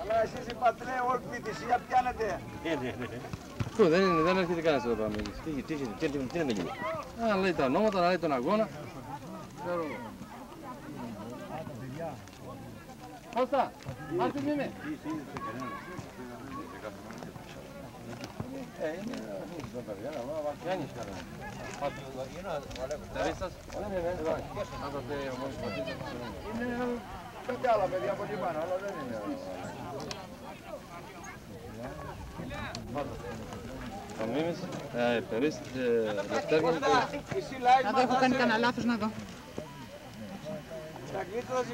Αλλά εσείς οι πατρέοι όλη τη θυσία πιάνετε. Αυτό δεν έρχεται κανένας εδώ πέρα. Τι είναι εκεί. Να λέει τα ονόματα, να λέει τον αγώνα. Κώστα, άντε μήνε. Είναι αυτό το παιδιά, αλλά βαφιάνεις κανένα. Τερίστας. Είναι πέντε άλλα παιδιά από εκεί πάνω, αλλά δεν είναι. Θα μείνεις, Τερίστας, Λευτέρια. Να δω, έχω κάνει κανένα λάθος να δω.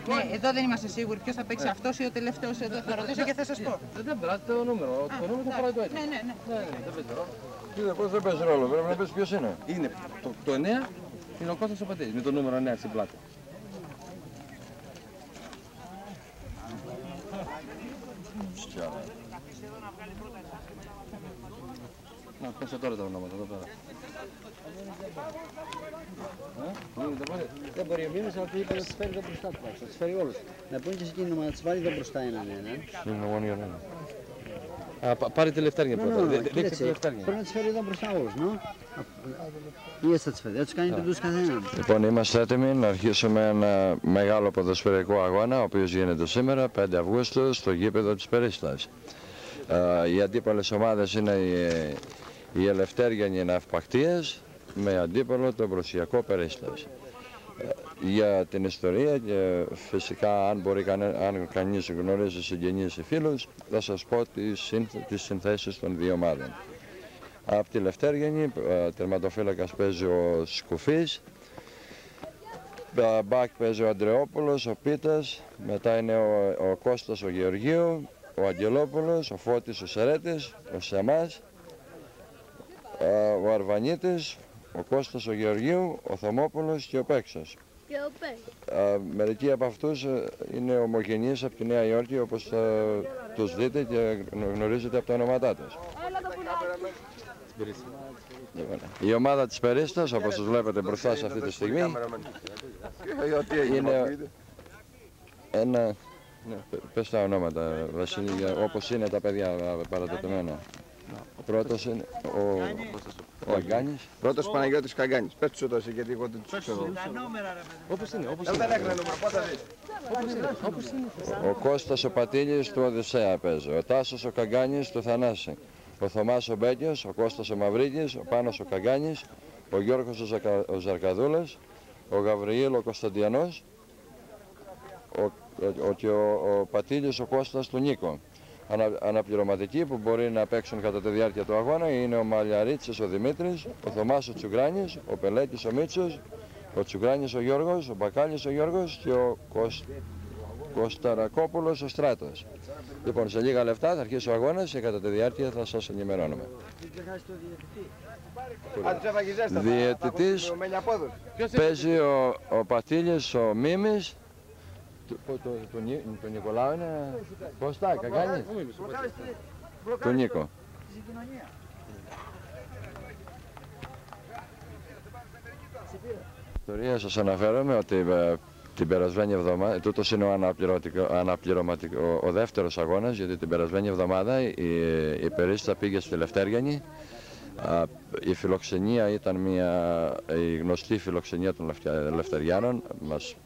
Ναι, εδώ δεν είμαστε σίγουροι ποιος θα παίξει αυτός ή ο τελευταίος εδώ. Θα ρωτήσω και θα σας πω. Δεν περάτε το νούμερο. Το νούμερο θα πάρει το 6. Ναι. Δεν παίζει ρόλο. Κοίτα, πώς δεν παίζει ρόλο, πρέπει να πεις ποιος είναι. Είναι το 9, είναι ο Κώστας ο Πατήρης, με το νούμερο 9 στην πλάτη. Να, πέσε τώρα τα ονόματα εδώ πέρα. Δεν μπορεί ο Μίμης, αλλά του είπε να τις φέρει εδώ μπροστά του. Θα τις φέρει όλους. Να πούνε και σε εκείνο να τις βάλει εδώ μπροστά έναν. Συμφωνία, ναι. Πάρε τη Λευτέρια πρώτα. Πρέπει να τις φέρει εδώ μπροστά όλους, νο. Ή έτσι θα τις φέρει, δεν τους κάνει τους καθέναν. Λοιπόν, είμαστε έτοιμοι να αρχίσουμε ένα μεγάλο ποδοσφαιρικό αγώνα, ο οποίος γίνεται σήμερα, 5 Αυγούστου, στο γήπεδο της Περίστας. Οι αντίπαλες ομάδες είναι οι Ελευθέριανοι Ναυπακτίες, με αντίπαλο το Προσιακό Περίστας. Για την ιστορία και φυσικά αν κανείς γνωρίζει συγγενείς ή φίλους, θα σας πω τις συνθέσεις των δύο ομάδων. Από τη Λευτέριανη τερματοφύλακας παίζει ο Σκουφής, μπακ παίζει ο Αντρεόπουλος, ο Πίτας, μετά είναι ο Κώστας ο Γεωργίου, ο Αγγελόπουλος, ο Φώτης ο Σερέτης, ο Σεμάς, ο Αρβανίτης, ο Κώστας ο Γεωργίου, ο Θωμόπουλος και ο Παίξας. Μερικοί από αυτούς είναι ομογενείς από τη Νέα Υόρκη, όπως θα τους δείτε και γνωρίζετε από τα ονόματά τους. Η ομάδα της Περίστας, όπως τους βλέπετε μπροστά σε αυτή τη στιγμή, είναι ένα... Πες τα ονόματα, Βασίλη, όπως είναι τα παιδιά παρατετωμένα. Πρώτος είναι ο Καγκάνης. Πρώτος Παναγιώτης Καγκάνης. Πες τους εδώ εσύ γιατί εγώ δεν τους ξέρω. Όπως είναι. Δεν έκανε νούμερο, πότε δεις. Ο Κώστας ο Πατήλης του Οδυσσέα παίζει. Ο Τάσος ο Καγκάνης του Θανάση. Ο Θωμάς ο Μπέκιος, ο Κώστας ο Μαυρίδης, ο Πάνος ο Καγκάνης, ο Γιώργος ο Ζαρκαδούλας, ο Γαβριήλ ο Κωνσταντιανός και ο Πατήλης ο Κώστας του Νίκο. Αναπληρωματικοί που μπορεί να παίξουν κατά τη διάρκεια του αγώνα είναι ο Μαλιαρίτσης ο Δημήτρης, ο Θωμάς ο Τσουγκράνης, ο Πελέκης ο Μίτσος, ο Τσουγκράνης ο Γιώργος, ο Μπακάλης ο Γιώργος και ο Κωσταρακόπουλος ο Στράτος. Λοιπόν, σε λίγα λεπτά θα αρχίσει ο αγώνας και κατά τη διάρκεια θα σας ενημερώνουμε. Διαιτητής παίζει ο Πατήλης ο Μίμης. Του Νικολάου είναι Κώστα, Καγκάνης. Του Νίκο. Ιστορία σας αναφέρομαι ότι την περασμένη εβδομάδα, τούτος είναι ο δεύτερος αγώνας, γιατί την περασμένη εβδομάδα η Περίστα πήγε στη Λευτέριανη. Η φιλοξενία ήταν η γνωστή φιλοξενία των Λευτεριάνων. Μας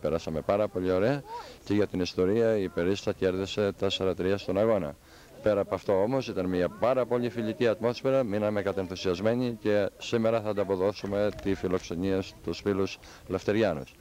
περάσαμε πάρα πολύ ωραία και για την ιστορία η Περίστα κέρδισε 4-3 στον αγώνα. Πέρα από αυτό όμως ήταν μια πάρα πολύ φιλική ατμόσφαιρα, μείναμε κατενθουσιασμένοι και σήμερα θα ανταποδώσουμε τη φιλοξενία στους φίλους Λευτεριάνους.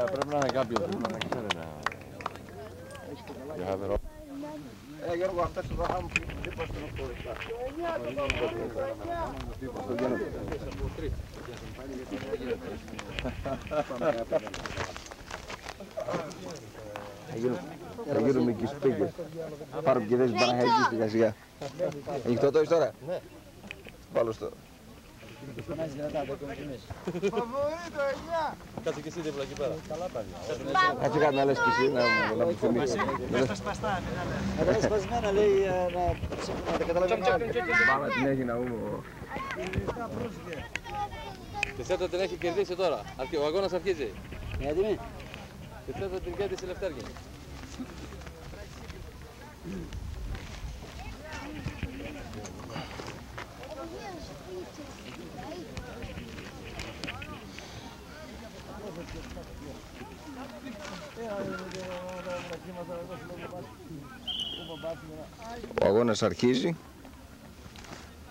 Πρέπει να είναι κάποιος να ξέρει να... Γιώργο, αυτές εδώ θα μου πεις τίποτα στον οκτώβριο. Θα γίνουμε και σπίγκες. Πάρουμε και δες Παναχαϊκή σιγά σιγά. Ανοιχτό το έχεις τώρα? Ναι. Βάλω στο. Κάτσε και εσύ δίπλα εκεί πέρα. Καλά πάλι. Κάτσε κάτι να λες και εσύ να μου θυμίσεις. Να τα έχει σπασμένα, λέει, να τα καταλαβαίνει. Πάμε την έχει να ούμω. Τη Σέρτα την έχει κερδίσει τώρα. Ο αγώνας αρχίζει. Έτοιμοι. Τη Σέρτα την κέρδισε η Λευτέργη. Ο αγώνας αρχίζει.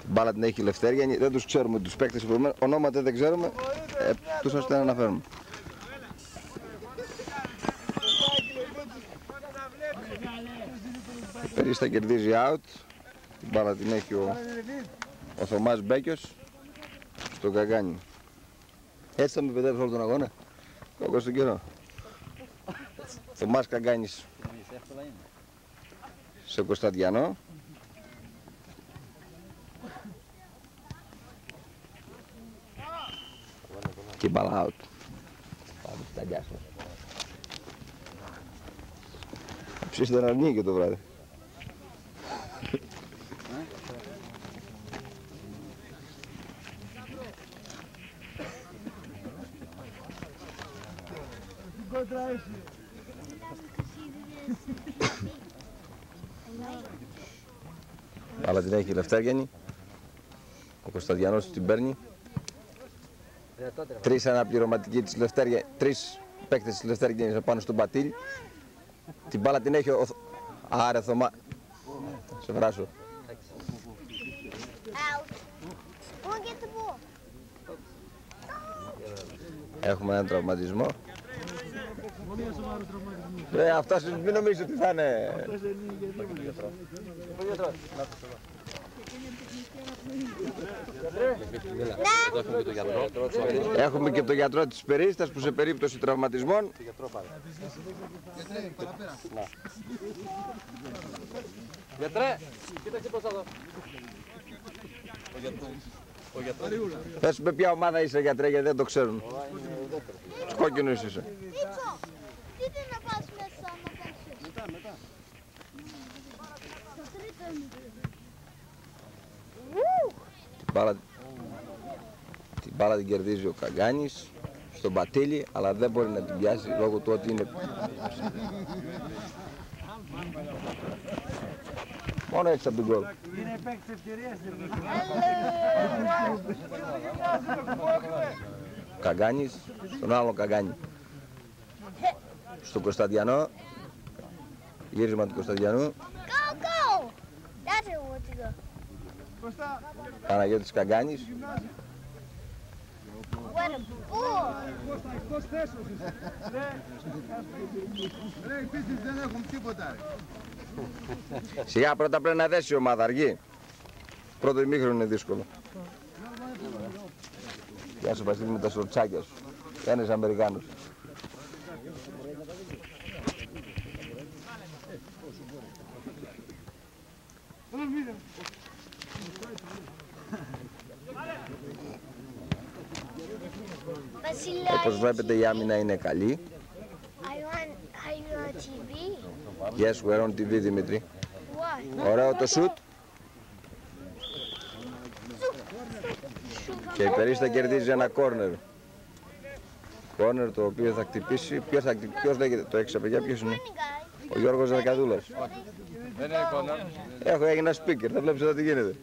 Την μπάλα την έχει η Λευτέργιανη. Δεν τους ξέρουμε τους παίκτες, ονόματα δεν ξέρουμε. Τους ώστε να αναφέρουμε. Η Περίστα κερδίζει out. Την μπάλα την έχει ο Θωμάς Μπέκιος στον Καγκάνι. Έτσι θα με παιδεύεις όλο τον αγώνα. Κόκκος στον καιρό. Θωμάς Καγκάνης σε Κωνσταντιανό. Και μπάλα out. Πάμε στα αγκάσια. Ψήστε τον αρνί και το βράδυ. Αλλά την έχει η Λευτέργιανη. Ο Κωνσταντιανός την παίρνει. Τρεις αναπληρωματικοί της Λευτέργιανης, τρεις παίκτες της Λευτέργιανης πάνω στον Πατήλ. Την μπάλα την έχει ο Άρε Θωμά. Σε βράσω. Έχουμε έναν τραυματισμό. Αυτός μην νομίζω ότι θα είναι... Έχουμε και τον γιατρό της Περίστας που σε περίπτωση τραυματισμών. Γιατρέ, κοίταξε προς εδώ. Πες με ποια ομάδα είσαι γιατρέ, γιατί δεν το ξέρουν. Κόκκινος είσαι. Τι να πας μέσα να κάνεις. Την μπάλα την κερδίζει ο Καγκάνης στον Πατήλι, αλλά δεν μπορεί να την πιάσει λόγω του ότι είναι... Μόνο έτσι από την γκολ. Είναι παίκτης ευκαιρίας. Καγκάνης, στον άλλο Καγκάνη. Στον Κωνσταντιανό. Γύρισμα του Κωνσταντιανού. Παναγιώτης Καγκάνης. Δεν έχουν τίποτα. Σιγά πρώτα πρέπει να δέσει η ομάδα, αργεί. Πρώτο ημίχρονο είναι δύσκολο. Γεια σου Βασίλη με τα σορτσάκια σου. Ένας Αμερικάνος. Όπως βλέπετε η άμυνα είναι καλή. Yes, we're on TV, Δημήτρη. Ωραίο το σουτ. Και η Περίστα κερδίζει ένα κόρνερ. Κόρνερ το οποίο θα χτυπήσει. Ποιος λέγεται, το έξι παιδιά, ποιος είναι? Ο Γιώργος Αρκαδούλας. Δεν είναι κόρνερ. Έγινε ένα speaker, θα βλέπεις εδώ τι γίνεται.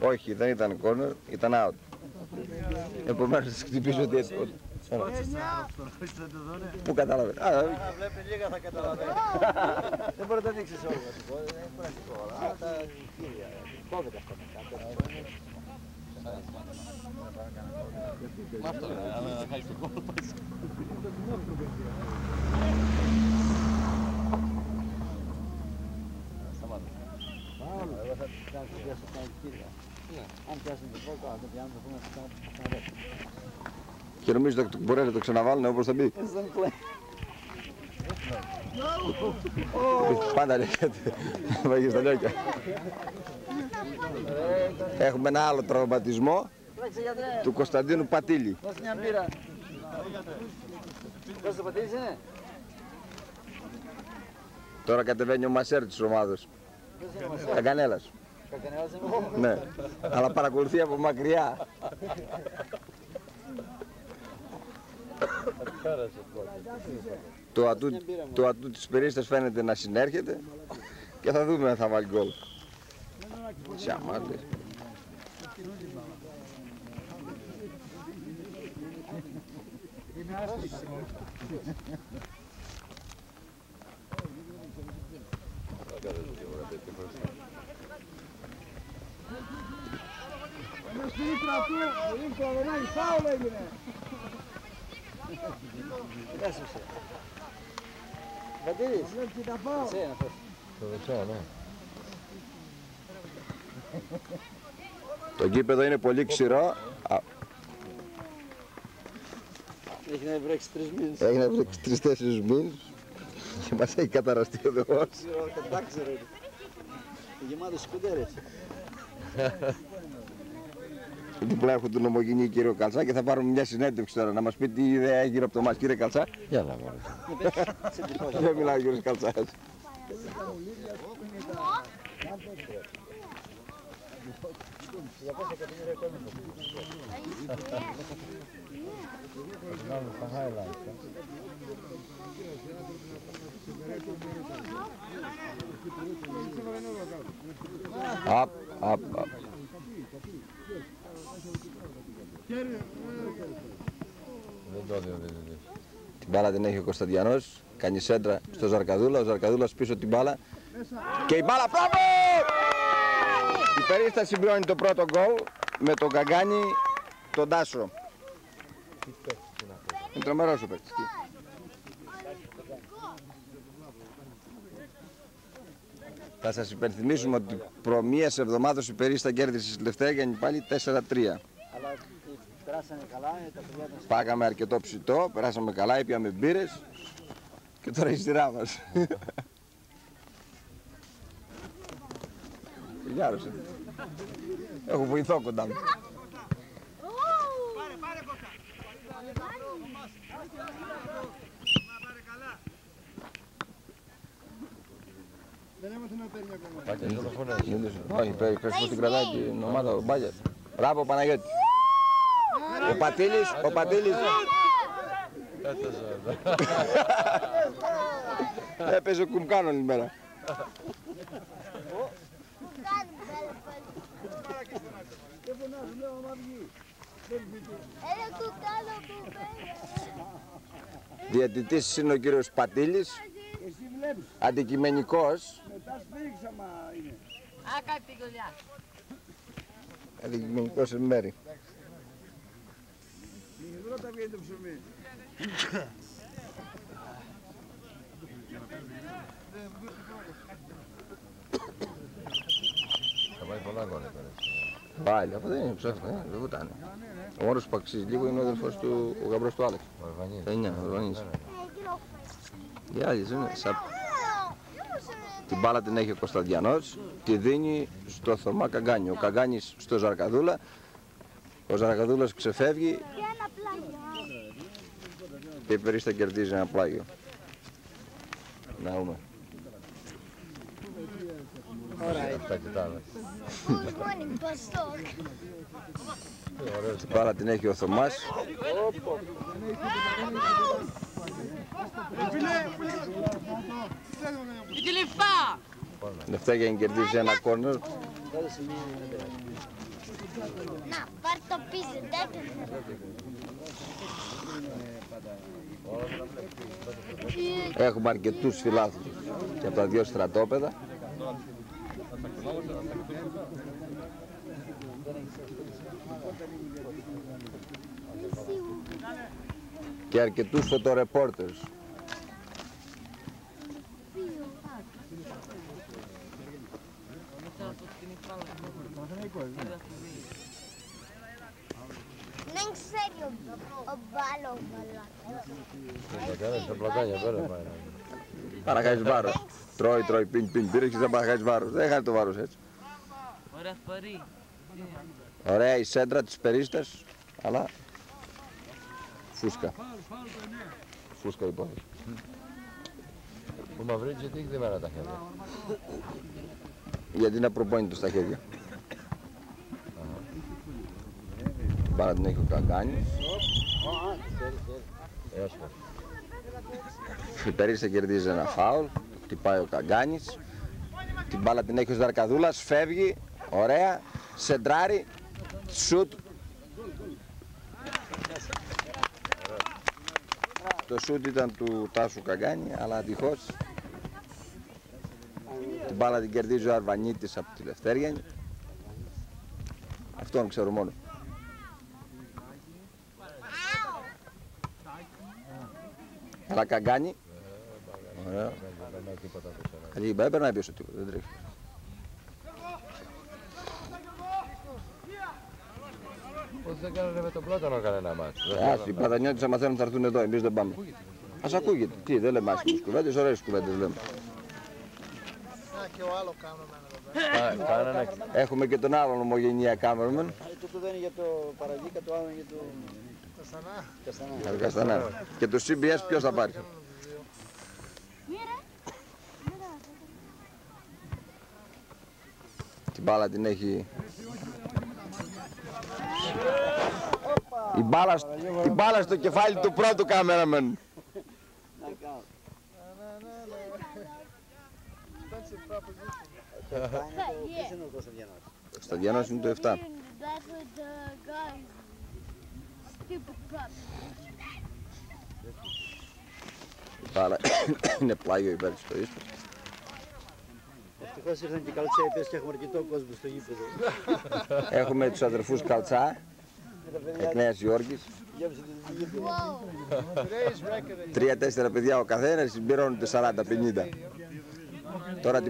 Όχι, δεν ήταν κόρνερ, ήταν out. Επομένως θα χτυπήσει ότι έτσι. Πού κατάλαβε. Βλέπει λίγα θα καταλαβαίνει. Δεν μπορεί να το ανοίξεις όλο. Δεν είναι κουραστικό. Αλλά τα κύρια. Κόβεται αυτό. Αυτό είναι, αλλά χάσει το κόμμα. Εγώ θα κάνω κύρια. Αν πιάσουν την πρώτα, αν δεν πιάνουν, θα πούμε να Και νομίζω ότι μπορεί να το ξαναβάλουν όπως θα μπει. Πάντα λέγεται. Βαγείς τα λιόκια. Έχουμε ένα άλλο τραυματισμό του Κωνσταντίνου Πατήλη. δώσε μια μπύρα. Πώς το πατήσεις είναι? Τώρα κατεβαίνει ο μασέρ της ομάδος. Καγκανέλας. Κακανέλας είναι. Ναι, αλλά παρακολουθεί από μακριά. Το ατού της περίστας φαίνεται να συνέρχεται και θα δούμε αν θα βάλει γκολ. Σιαμάτες. Πατήρης, εσύ να φας. Το δεξιά, ναι. Το γήπεδο είναι πολύ ξηρό. Έχει να βρέξει 3 μήνες. Έχει να βρει 3-4 μήνες και μας έχει καταραστεί ο Θεός. Ξέρω, κατάξερε. Γεμάτος σκουντέρες. Δίπλα έχω τον ομογενή κύριο Καλτσά και θα πάρουμε μια συνέντευξη τώρα να μας πει τι ιδέα έχει γύρω από το μας. Κύριε Καλτσά, Για να μωρέ. δεν μιλάει ο κύριος Καλτσάς. Απ. Δεν το διοδίδει. Την μπάλα την έχει ο Κωνσταντιανός, κάνει σέντρα στο Ζαρκαδούλα, ο Ζαρκαδούλας πίσω την μπάλα και η μπάλα μπράβο! Η περίσταση συμπληρώνει το πρώτο γκολ με τον Καγκάνη τον Τάσο. Είναι τρομερός ο παίκτης. Θα σας υπενθυμίσουμε ότι προ μίας εβδομάδος η Περίστα κέρδισε στη Λευτέγιαννη πάλι 4-3. Αλλά περάσανε καλά, τα παιδιά ήταν. Πάγαμε αρκετό ψητό, περάσαμε καλά, ήπιαμε μπύρες και τώρα η σειρά μας. Γιάρωσε. Έχω βοηθό κοντά μου. Όχι, πες πως την κρατάει την ομάδα ο Μπάγιας. Μπράβο Παναγιώτη. Ο Πατήλης. Έπαιζε ο Κουμκάνο όλη μέρα. Διαιτητής είναι ο κύριος Πατήλης, αντικειμενικός. Αντικειμενικός εν μέρη. Θα πάει πολλά γκολ τώρα. Πάλι, αυτό δεν είναι ψεύτικο, δεν βουτάνε. Ο μόνος που αξίζει λίγο είναι ο αδελφός του, ο γαμπρός του Άλεξ. Ο Αρβανίδης. Τα 9, ο Αρβανίδης. Οι άλλοι είναι την μπάλα την έχει ο Κωνσταντιανός, τη δίνει στο Θωμά Καγκάνη. Ο Καγκάνης στο Ζαρκαδούλα, ο Ζαρκαδούλας ξεφεύγει και η Περίστα κερδίζει ένα πλάγιο. Να δούμε. Αυτά κοιτάμε. Την μπάλα την έχει ο Θωμάς. Λευτέγιαννη κερδίζει ένα κόρνερ. Να, πάρ' το πίζε, Έχουμε αρκετούς φιλάθλους και από τα δύο στρατόπεδα. Και αρκετούς φωτορεπόρτερς. ο μπάλο. Στο πλατάνια πέρα. Παραχάσεις βάρος. Τρώει, πιν, πήρεξες να παραχάσεις βάρος. Δεν χάνει το βάρος έτσι. Ωραία η σέντρα της περίστας, αλλά φούσκα. Φούσκα υπόθεση. Ο Μαυρίτης τι έχει δεμένα τα χέρια. Γιατί είναι απροπόνητο στα χέρια. Πάρα την έχει ο Καγκάνης. Η περίστα κερδίζει ένα φάουλ. Χτυπάει ο Καγκάνης. Την μπάλα την έχει ο Ζαρκαδούλας. Φεύγει. Ωραία. Σεντράρει. Σουτ. Το σουτ ήταν του Τάσου Καγκάνη, αλλά ατυχώς την μπάλα την κερδίζει ο Αρβανίτης από τη Λευτέριανη. Αυτόν ξέρω μόνο. Αλλά Καγκάνη. Ωραία. Έπαιρνε να πίσω τίποτα, δεν τρέχει. Πώς δεν κάνανε με τον Πλάτανο κανένα μάτσο. Οι Πλατανιώτες άμα θέλουν θα έρθουν εδώ, εμείς δεν πάμε. Ας ακούγεται. Τι, δεν λέμε άσχημες κουβέντες, ωραίες κουβέντες λέμε. Και ο άλλο κάμεραμαν εδώ. Έχουμε και τον άλλον ομογενεία κάμεραμαν. Τούτο δεν είναι για το Παραγίκα, το άλλο είναι για το Καστανά. Και το CBS ποιος θα πάρει. Την μπάλα την έχει... Η μπάλα στο κεφάλι του πρώτου κάμεραμεν. Στα Διανός είναι το 7. Η μπάλα είναι πλάγιο υπέρ της το ίσπρο. Ευτυχώς ήρθαν και Καλτσά, είπες και έχουμε αρκετό κόσμο στο γήπεδο. Έχουμε τους αδερφούς Καλτσά, εκ Νέας Υόρκης. 3-4 παιδιά ο καθένας, συμπληρώνονται 40-50. Τώρα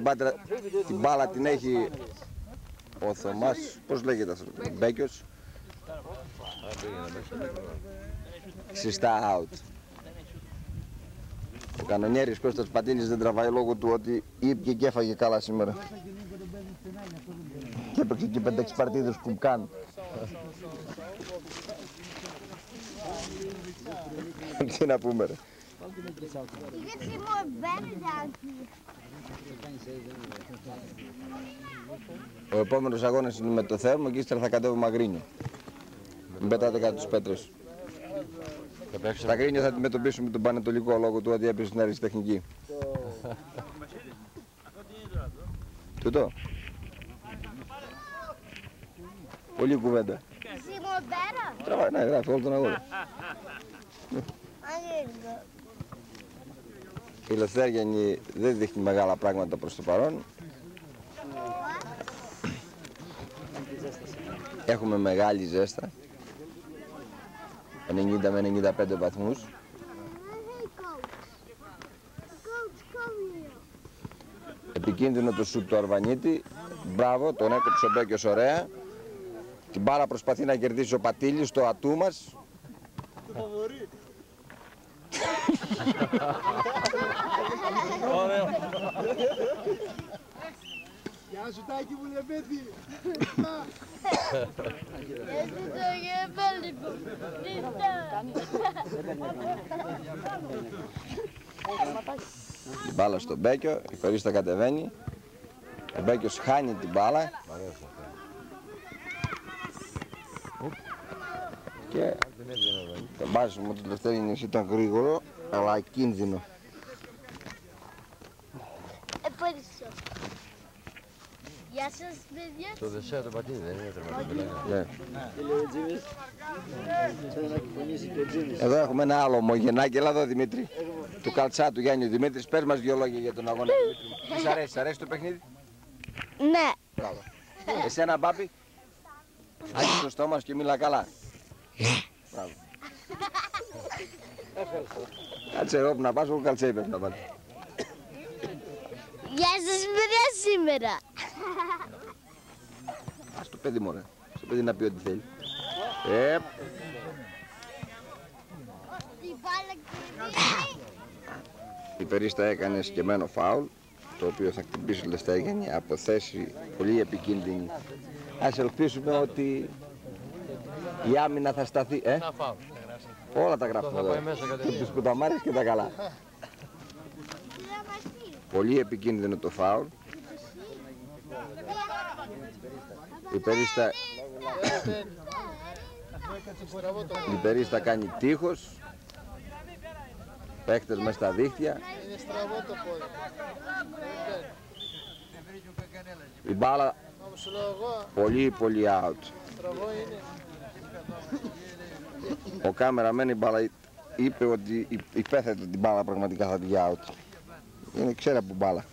την μπάλα την έχει ο Θωμάς, πώς λέγεται αυτό, Μπέκιος. Συστά out. Ο κανονιέρης Κώστας Πατίνης δεν τραβάει λόγω του ότι ήπια και έφαγε καλά σήμερα. Και έπαιξε και 5-6 παρτίδες που κάνουν. Τι να πούμε ρε. Ο επόμενος αγώνας είναι με το Θέρμο και ύστερα θα κατέβουμε Αγρίνιο. Μην πετάτε κάτω τις πέτρες. Στα Αγρίνιο θα αντιμετωπίσουμε τον Πανετολικό λόγω του ότι έπαιζε στην αριστεχνική. Τούτο. Πολύ κουβέντα. Τραβάει, ναι, γράφει όλο τον αγώνα. Η Λευτέριανη δεν δείχνει μεγάλα πράγματα προς το παρόν. Έχουμε μεγάλη ζέστα. 90 με 95 βαθμούς. Επικίνδυνο το σουτ του Αρβανίτη. Μπράβο, τον έκοψε ο Μπέκιος ωραία. Την μπάλα προσπαθεί να κερδίσει ο Πατήλης, το ατού μας. Ωραίο. Γεια σου Τάκη μου Λεπέτη. Την μπάλα στο Μπέκιο, η Κορίστα κατεβαίνει. Ο Μπέκιος χάνει την μπάλα. Και το μπάσιμο του Λευτέρινης ήταν γρήγορο, αλλά κίνδυνο. Ευχαριστώ. Γεια σας παιδιά. Το δεσέα το πατίνι δεν είναι τερματικό. Ναι. Ναι. Εδώ έχουμε ένα άλλο ομογενάκι, έλα εδώ Δημήτρη. Του Καλτσά, του Γιάννη Δημήτρης. Πες μας δυο λόγια για τον αγώνα. Σ' αρέσει το παιχνίδι? Ναι. Μπράβο. Εσένα Μπάπη, άνοιξε το στόμα σου και μίλα καλά. Μπράβο. Κάτσε εγώ που να πας, εγώ Καλτσέ είπες να πάτε. Γεια σας παιδιά σήμερα. Ας το παιδί μωρέ, στο παιδί να πει ό,τι θέλει. Η Περίστα έκανε σκεμμένο φάουλ, το οποίο θα χτυπήσει η Λευτέργιανη από θέση πολύ επικίνδυνη. Ας ελπίσουμε ότι η άμυνα θα σταθεί. Όλα τα γράφουμε εδώ. Και τους κουταμάρες και τα καλά. Πολύ επικίνδυνο το φάουλ. Η Περίστα κάνει τείχος. Παίκτες μες στα δίχτυα. Η μπάλα πολύ out. Ο κάμεραμέν η μπάλα είπε ότι υπέθετε την μπάλα πραγματικά θα την out. Είναι ξέρει από μπάλα.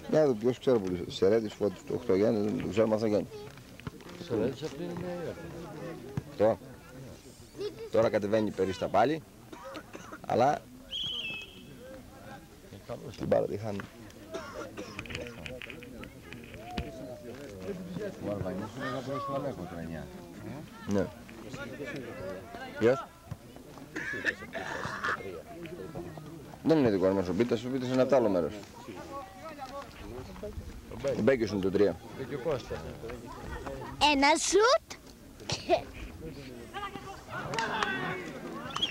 Για εδώ ποιος ξέρω πολύ. Σερέτης, Φώτης, του Οχτωγέννη, δεν το ξέρουμε αυτό Γιάννη. Σερέτης αυτή είναι μια ώρα. Αυτό. Τώρα κατεβαίνει η Περίστα πάλι, αλλά την μπάλα τη χάνει. Ο Αλβανίος είναι γαμπρός του Αλέκο το 9. Ναι. Ποιος? Δεν είναι δικό μας ο Πίτας είναι από το άλλο μέρος. Ο Μπέκιος είναι το 3. Και ο Κώστας. Ένα σουτ.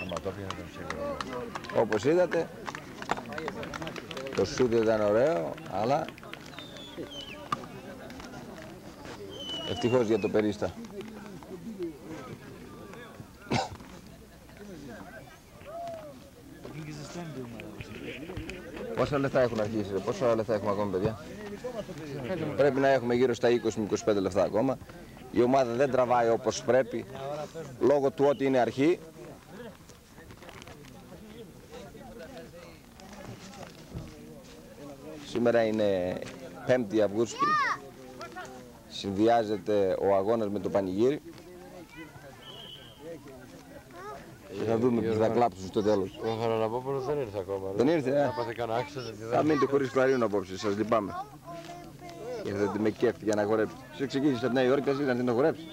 Άμα το πήγαινε τον σίγουρο. Όπως είδατε, το σούτ ήταν ωραίο, αλλά ευτυχώς για το Περίστα. Πόσα λεφτά έχουν αρχίσει, πόσα λεφτά έχουμε ακόμα παιδιά? Πρέπει να έχουμε γύρω στα 20 με 25 λεφτά ακόμα. Η ομάδα δεν τραβάει όπως πρέπει, λόγω του ότι είναι αρχή. Σήμερα είναι 5η Αυγούστου, συνδυάζεται ο αγώνας με το πανηγύρι. Και θα δούμε ποιοι θα κλάψουν στο τέλος. Ο Χαραλαμπόπουλος δεν ήρθε ακόμα. Δεν ήρθε, Να πάθε κανένα άξιο. Θα μείνετε χωρίς Κλαρίνο απόψε, σας λυπάμαι. Ήρθατε με κέφι για να χορέψει. Σε ξεκίνησε από Νέα Υόρκη, εσύ να την χορέψει.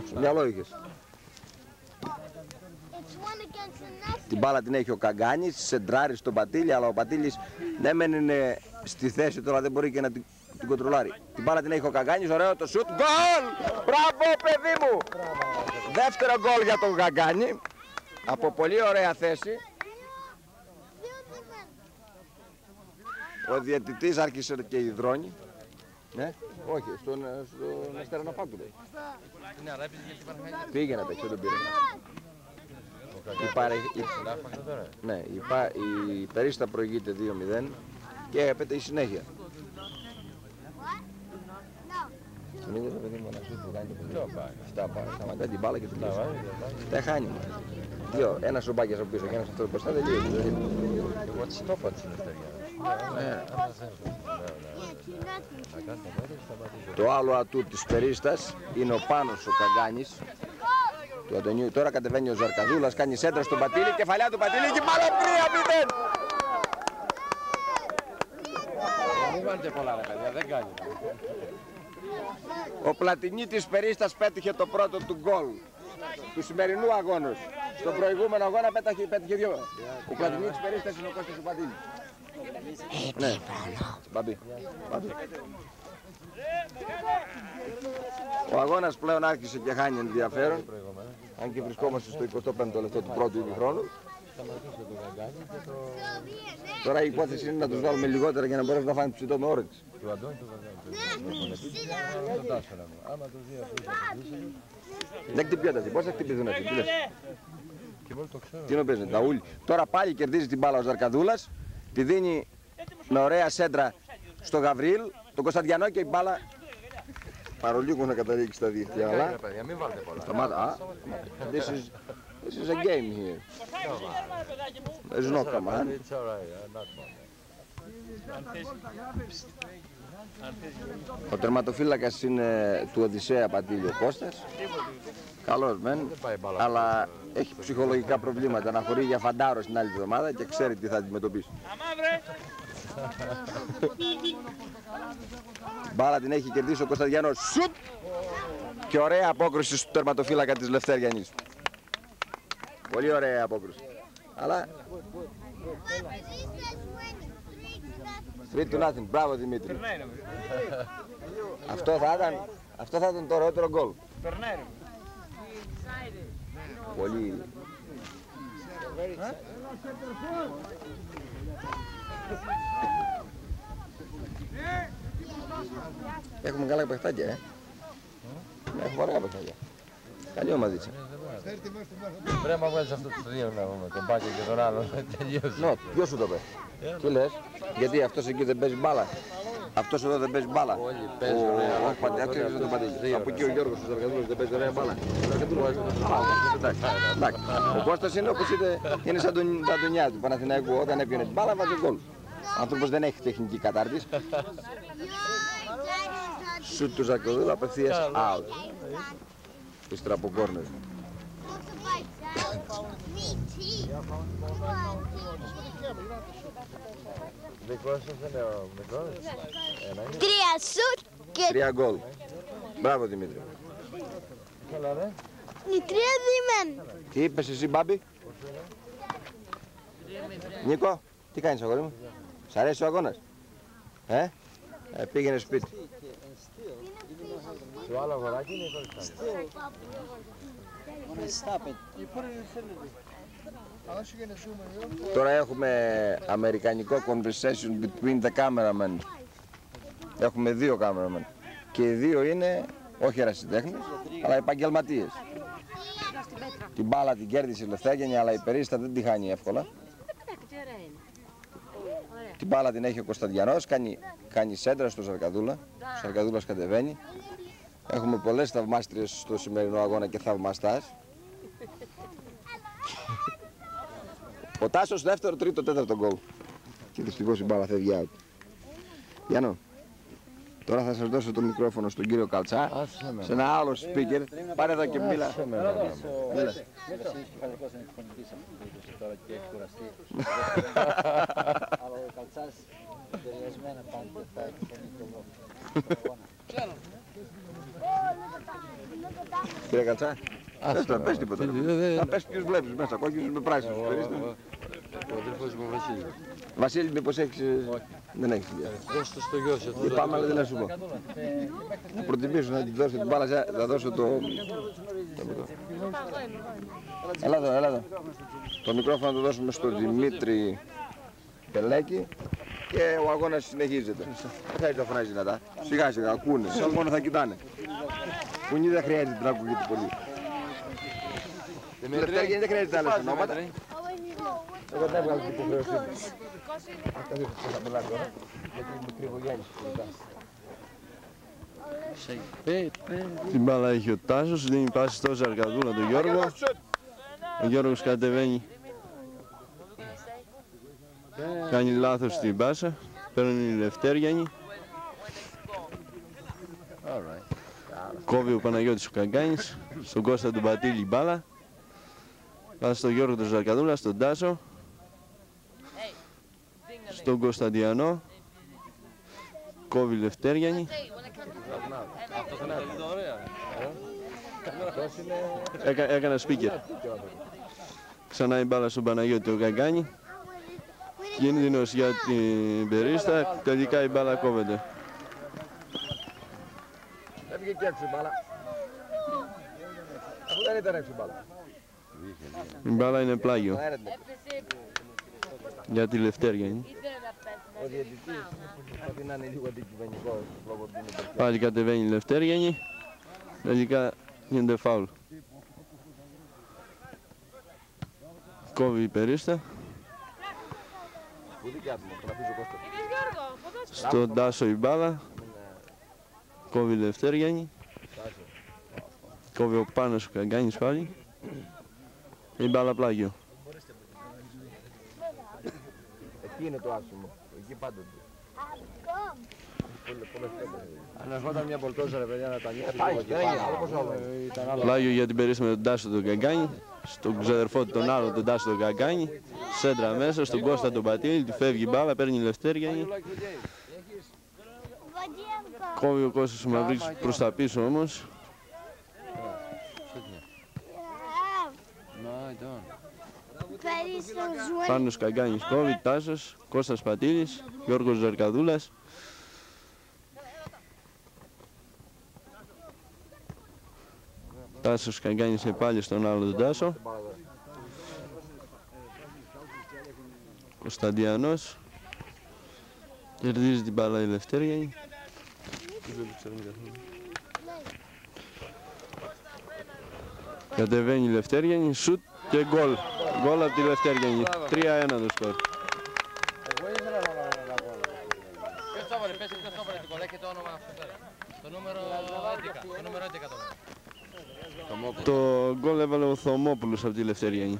Στο μυαλό είχες. Την μπάλα την έχει ο Καγκάνης, σεντράρει στον Πατήλη, αλλά ο Πατήλης δεν μένει στη θέση τώρα, δεν μπορεί και να την κοντρολάρει. Την μπάλα την έχει ο Καγκάνης, ωραίο το σουτ, γκολ! Μπράβο παιδί μου! Δεύτερο γκολ για τον Καγκάνη, από πολύ ωραία θέση. Ο διαιτητής άρχισε και υδρώνει. Ναι, όχι, στον Αστέρα να πάω του λέει. Πήγαινε να παίξει, δεν πήρε. Ναι, η Περίστα προηγείται 2-0 και έπεται η συνέχεια. Τον είδες το παιδί μου να σου κάνει το παιδί. Σταματάει την μπάλα και την πίσω. Δεν χάνει. Δύο, ένας ο Μπάκιας από πίσω και ένας αυτός μπροστά δεν λύγει. Εγώ τις το είπα της Ελευθερίας. Το άλλο ατού της Περίστας είναι ο Πάνος ο Καγκάνης του Αντωνίου. Τώρα κατεβαίνει ο Ζαρκαδούλας, κάνει σέντρα στον Πατήλη, κεφαλιά του Πατήλη και μπάλα 3-0. Μην βάλετε πολλά ρε παιδιά, δεν κάνει. Ο Πλατινί της Περίστας πέτυχε το πρώτο του γκολ του σημερινού αγώνα. Στον προηγούμενο αγώνα πέτυχε δύο. Ο Πλατινί της Περίστας είναι ο Κώστας ο Πατήλης. Ναι, Μπαμπή. Ο αγώνας πλέον άρχισε και χάνει ενδιαφέρον. Αν και βρισκόμαστε στο 25ο λεπτό του πρώτου ημιχρόνου. Τώρα η υπόθεση είναι να τους βάλουμε λιγότερα για να μπορέσουν να φάνε ψητό με όρεξη. Του Αντώνη του Γαγκάνη. Δεν χτυπιέται αυτή. Πώς θα χτυπηθούν αυτοί. Τι να παίζουν, τα ούλη. Τώρα πάλι κερδίζει την μπάλα ο Ζαρκαδούλας. Τη δίνει με ωραία σέντρα στο Γαβρίλ, τον Κωνσταντιανό και η μπάλα παρολίγο να καταλήξει στα δίχτυα. Αλλά μην βάλετε πολλά. σταμάτα. This is a game here. There's no command. It's alright, not more. Ο τερματοφύλακας είναι του Οδυσσέα Πατήλη ο Κώστας. Καλός μεν, αλλά έχει ψυχολογικά προβλήματα. Να χωρεί για φαντάρο στην άλλη εβδομάδα και ξέρει τι θα αντιμετωπίσει. Μπάλα την έχει κερδίσει ο Κωνσταντιανός. Σουτ! Και ωραία απόκριση στο τερματοφύλακα της Λευτέργιανης. Πολύ ωραία απόκρουση. Αλλά... Three to nothing. Μπράβο Δημήτρη. Αυτό θα ήταν το ωραιότερο γκολ. Πολύ... Έχουμε καλά παιχτάκια, Έχουμε ωραία παιχτάκια. Καλή ομαδίτσα. Πρέπει να βγάλεις αυτό το δύο να πούμε, τον Πάκο και τον άλλο. Ναι, ποιος σου το πει. Τι λες, γιατί αυτός εκεί δεν παίζει μπάλα. Αυτός εδώ δεν παίζει μπάλα. Όλοι παίζουν ωραία. Από εκεί ο Γιώργος ο Ζαργαδούλος δεν παίζει ωραία μπάλα. Εντάξει. Ο Κώστας είναι όπως είναι σαν τον Αντωνιά του Παναθηναϊκού. Όταν έπιανε την μπάλα βάζει γκολ. Ο άνθρωπος δεν έχει τεχνική κατάρτιση. Σουτ του Ζαργαδούλου απευθείας out. Ύστερα από κόρνερ. Δικός σας είναι ο μικρός. 3 σουτ και 3 γκολ. Μπράβο Δημήτρη. Καλά ρε. οι 3 δίμεν. Τι είπες εσύ Μπάμπη. Νίκο, τι κάνεις αγόρι μου. Σ' αρέσει ο αγώνας. Πήγαινε σπίτι. Το άλλο αγοράκι είναι Τώρα έχουμε αμερικανικό conversation between the cameramen. Έχουμε 2 cameramen. Και οι 2 είναι όχι ερασιτέχνες, αλλά επαγγελματίες. Την μπάλα την κέρδισε η Λευτέγενη, αλλά η Περίστα δεν τη χάνει εύκολα. Την μπάλα την έχει ο Κωνσταντιανός, κάνει σέντρα στο Ζαρκαδούλα. Ο Ζαρκαδούλας κατεβαίνει. Έχουμε πολλές θαυμάστριες στο σημερινό αγώνα και θαυμαστάς. Ο Τάσος δεύτερο, τρίτο, τέταρτο γκολ. Και δυστυχώς η μπάλα φεύγει out. Γιάννο, τώρα θα σας δώσω το μικρόφωνο στον κύριο Καλτσά, σε ένα άλλο speaker. Πάρε εδώ και μίλα. Αλλά ο Καλτσάς περιορισμένα πάντα θα έχει. Κύριε Καλτσά, πες τίποτα. Θα πες ποιους βλέπεις μέσα, κόκκινους με πράσινους. Ο αδερφός μου Βασίλη. Βασίλη, μήπως έχεις... Δεν έχεις δουλειά. Δώσ' το στο γιο σου. Πάμε, αλλά δεν θα σου πω. Θα προτιμήσω να τη δώσω την μπάλα, θα δώσω το... Έλα εδώ. Το μικρόφωνο θα το δώσουμε στον Δημήτρη Πελέκη και ο αγώνας συνεχίζεται. Δεν θα έρθει να φωνάζει δυνατά. Σιγά σιγά, ακούνε, σαν μόνο θα κοιτάνε. Πουνί δεν χρειάζεται να ακούγεται πολύ. Λευτέργη δεν χρειάζεται άλλες ονόματα. Εγώ δεν έβγαλα την υποχρέωσή μου. Αυτά δεν θα μιλάω τώρα, γιατί είναι μικρή οικογένεια. Την μπάλα έχει ο Τάσος, δίνει πάση στο Ζαρκαδούλα τον Γιώργο. Ο Γιώργος κατεβαίνει. Κάνει λάθος στην πάσα. Παίρνει η Λευτέργιανη. Κόβει ο Παναγιώτης ο Καγκάνης. Στον Κώστα τον Πατήλη μπάλα. Πάει στον Γιώργο τον Ζαρκαδούλα, στον Τάσο. Στον Κωνσταντιανό. Κόβει η Λευτέργιανη. Έκανα speaker. Ξανά η μπάλα στον Παναγιώτη ο Καγκάνη. Κίνδυνος για την Περίστα. Τελικά η μπάλα κόβεται. Έφυγε και έξω η μπάλα. Αφού δεν ήταν έξω η μπάλα. Η μπάλα είναι πλάγιο. Για τη Λευτέργιανη. Ο διαιτητής προσπαθεί να είναι λίγο αντικειμενικός λόγω ότι είναι παιδιά. Πάλι κατεβαίνει η Λευτέργιανη. Τελικά γίνεται φάουλ. Κόβει η Περίστα. Που δικιά του, τον αφήσει ο Κώστας. Στον Τάσο η μπάλα. Κόβει η Λευτέργιανη. Κόβει ο Πάνος ο Καγκάνης πάλι. Η μπάλα πλάγιο. Εκεί είναι το άσχημο. Εκεί πάντοτε. Αν ερχόταν μια πολτόζα ρε παιδιά να τα νιώθει. Πλάγιο για την Περίστα με τον Τάσο τον Καγκάνη. Στον ξαδερφό του τον άλλο τον Τάσο τον Καγκάνη. Σέντρα μέσα, στον Κώστα τον Πατήλη. Τη φεύγει η μπάλα, παίρνει η Λευτέργιανη. Κόβει ο Κώστας ο Μαυρίτης προς τα πίσω όμως. No, I don't. Πάνος Καγκάνης κόβει, Τάσος, Κώστας Πατήλης, Γιώργος Ζαρκαδούλας. Τάσος Καγκάνης πάλι στον άλλο τον Τάσο. Κωνσταντιανός. Κερδίζει την μπάλα η Λευτέργιανη. Κατεβαίνει η Λευτέργιανη, σουτ και γκολ. Γκολ από τη Λευτέργιανη. 3-1 το σκορ. Ποιος το έβαλε, πες ποιος το έβαλε την κολλά και το όνομα αυτό τώρα. Το νούμερο 11, το νούμερο 11 το έβαλε. Το γκολ έβαλε ο Θωμόπουλος από τη Λευτέργιανη.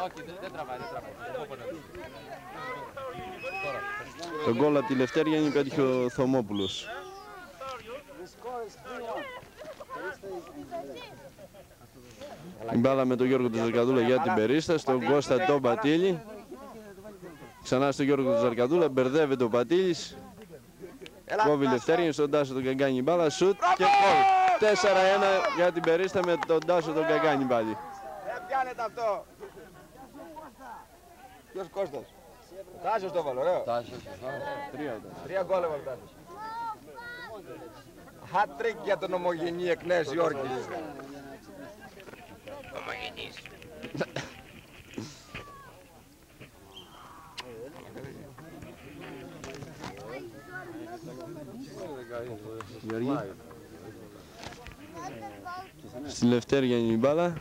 Όχι, δεν τραβάει, δεν τραβάει. Το γκολ από τη Λευτέργιανη πέτυχε ο Θωμόπουλος. Η μπάλα με τον Γιώργο του Ζαρκαδούλα για την Περίστα, στον Κώστα τον Πατήλη. Ξανά στον Γιώργο του Ζαρκαδούλα, μπερδεύεται ο Πατήλης. Κόβει η Λευτέργιανη, στον Τάσο τον Καγκάνη μπάλα, σουτ και γκολ. 4-1 για την Περίστα με τον Τάσο τον Καγκάνη πάλι. Πιάνετε αυτό. Ποιος Κώστας? Τάσος το έβαλε, ωραίο. Τρία γκολ έβαλε Τάσος. Hat-trick για τον ομογενή εκ Νέας Υόρκης. Ομογενής. Γιώργη. Στη Λευτέργιανη η μπάλα.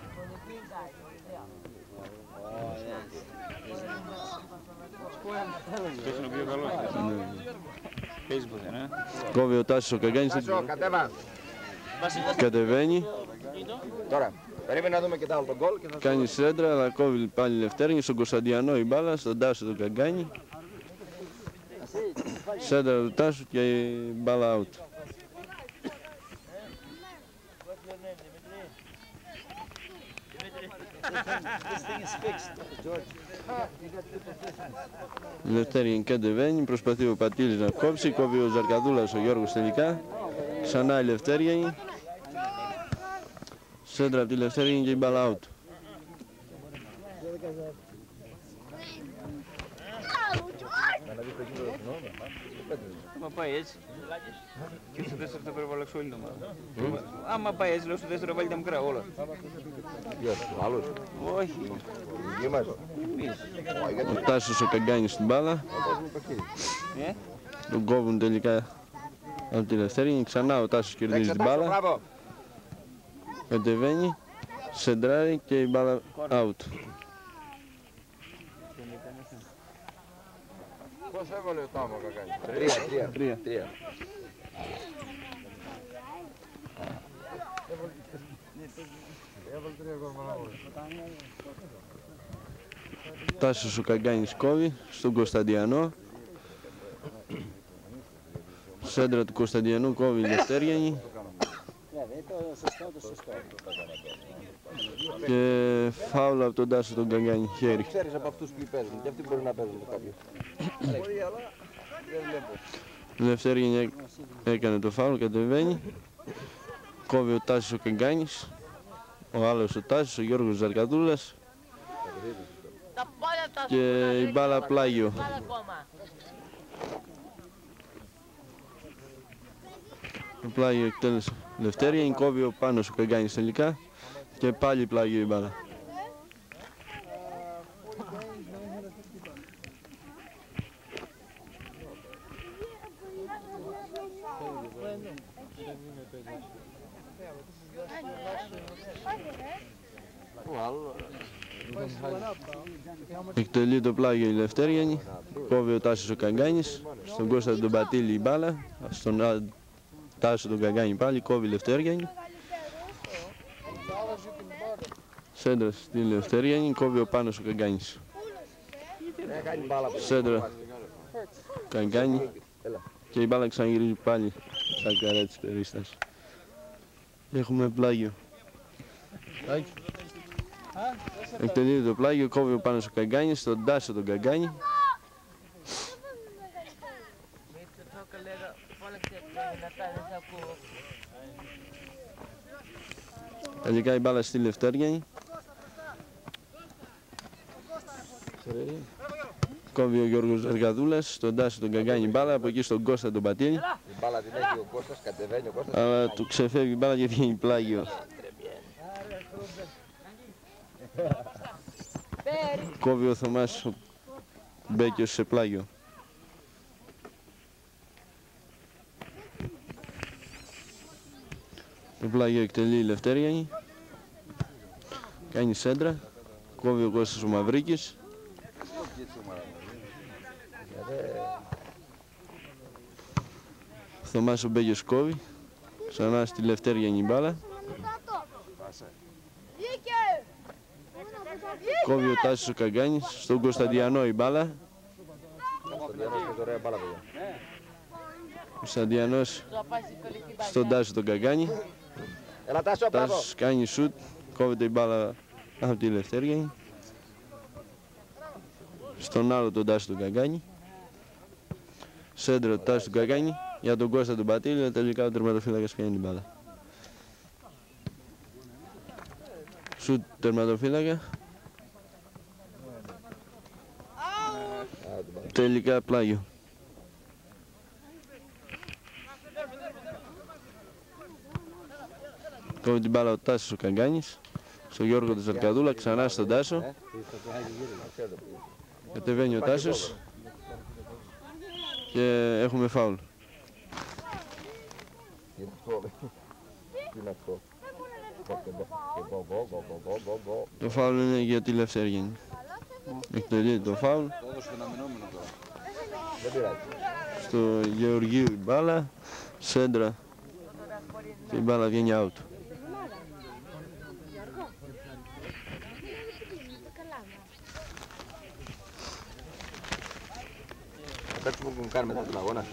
Κόβει ο Τάσος ο Καγκάνης. Κατεβαίνει. Τώρα, περίμενε να δούμε και τα άλλο τον γκολ. Κάνει σέντρα, αλλά κόβει πάλι η Λευτέργιανη. Στον Κωνσταντιανό η μπάλα, στον Τάσο τον Καγκάνη. Σέντρα του Τάσου και η μπάλα out. Η Λευτέργιανη κατεβαίνει, προσπαθεί ο Πατήλης να κόψει, κόβει ο Ζαρκαδούλας ο Γιώργος τελικά. Ξανά η Λευτέργιανη. Σέντρα από τη Λευτέργιανη και η μπάλα out. Άμα πάει έτσι, και στο δεύτερο θα πρέπει να αλλάξω όλη την ομάδα. Άμα πάει έτσι, λέω στο δεύτερο βάλει τα μικρά όλα. Ποιος, άλλος? Όχι. Δική μας. Ο Τάσος ο Καγκάνης στην μπάλα. Τον κόβουν τελικά από τη Λευτέργιανη. Ξανά ο Τάσος κερδίζει την μπάλα. Κατεβαίνει, σεντράρει και η μπάλα out. Πώς έβαλε ο Τάμο Καγκάνης? 3. Τάσος ο Καγκάνης κόβει στον Κωνσταντιανό. Σέντρα του Κωνσταντιανού κόβει η Λευτέργιανη. Και φάουλα από τον Τάσο τον Καγκάνη, χέρι. Ξέρεις από αυτούς που παίζουν και αυτοί μπορεί να παίζουν κάποιος. Η Λευτέργιανη έκανε το φάουλ, κατεβαίνει. Κόβει ο Τάσος ο Καγκάνης. Ο άλλος ο Τάσος, ο Γιώργος Ζαρκαδούλας. Και η μπάλα πλάγιο. Το πλάγιο εκτέλεσε Λευτέργιανη, κόβει ο Πάνος ο Καγκάνης τελικά. Και πάλι πλάγιο η μπάλα. Εκτελεί το πλάγιο η Λευτέργιανη, κόβει ο Τάσος ο Καγκάνης, στον Κώστα τον Πατήλη η μπάλα, στον Τάσο τον Καγκάνη πάλι, κόβει η Λευτέργιανη. Σέντρα στη Λευτέργιανη, κόβει ο Πάνος ο Καγκάνης. Σέντρα Καγκάνη και η μπάλα ξαναγυρίζει πάλι στα καρέ της Περίστας. Έχουμε πλάγιο. Εκτελείται το πλάγιο, κόβει ο Πάνος ο Καγκάνης, στον Τάσο τον Καγκάνη. Τελικά η μπάλα στη Λευτέργιανη. Κόβει ο Γιώργος Ζαρκαδούλας, στον Τάσο τον Καγκάνη μπάλα, από εκεί στον Κώστα τον Πατήλη. Η μπάλα την έχει ο Κώστας, κατεβαίνει ο Κώστας. Αλλά του ξεφεύγει η μπάλα και βγαίνει πλάγιο. Κόβει ο Θωμάς ο Μπέκιος σε πλάγιο. Το πλάγιο εκτελεί η Λευτέριανη. Κάνει σέντρα. Κόβει ο Κώστας ο Μαυρίκης. Θωμάς ο Μπέκιος κόβει. Ξανά στη Λευτέριανη η μπάλα. Κόβει ο Τάσος ο Καγκάνης. Στον Κωνσταντιανό η μπάλα. Κωνσταντιανός στον Τάσο τον Καγκάνη. Τάσος κάνει σουτ. Κόβεται η μπάλα από τη Λευτέριανη. Στον άλλο τον Τάσο τον Καγκάνη. Σέντρο Τάσο τον Καγκάνη. Για τον Κώστα τον Πατήλη, τελικά ο τερματοφύλακας πιάνει την μπάλα. Σουτ τερματοφύλακα. Τελικά πλάγιο. Κόβει την μπάλα ο Τάσος ο Καγκάνης. Στο Γιώργο του Ζαρκαδούλα, ξανά στον Τάσο. Κατεβαίνει ο Τάσος. Και έχουμε φάουλ. Το φάουλ είναι για τη Λευτέριανη. Εκτελεί το φάουλ. Στο Γεωργίου η μπάλα. Σέντρα. Και η μπάλα βγαίνει out. Παίξουμε που κάνουμε μετά τον αγώνα.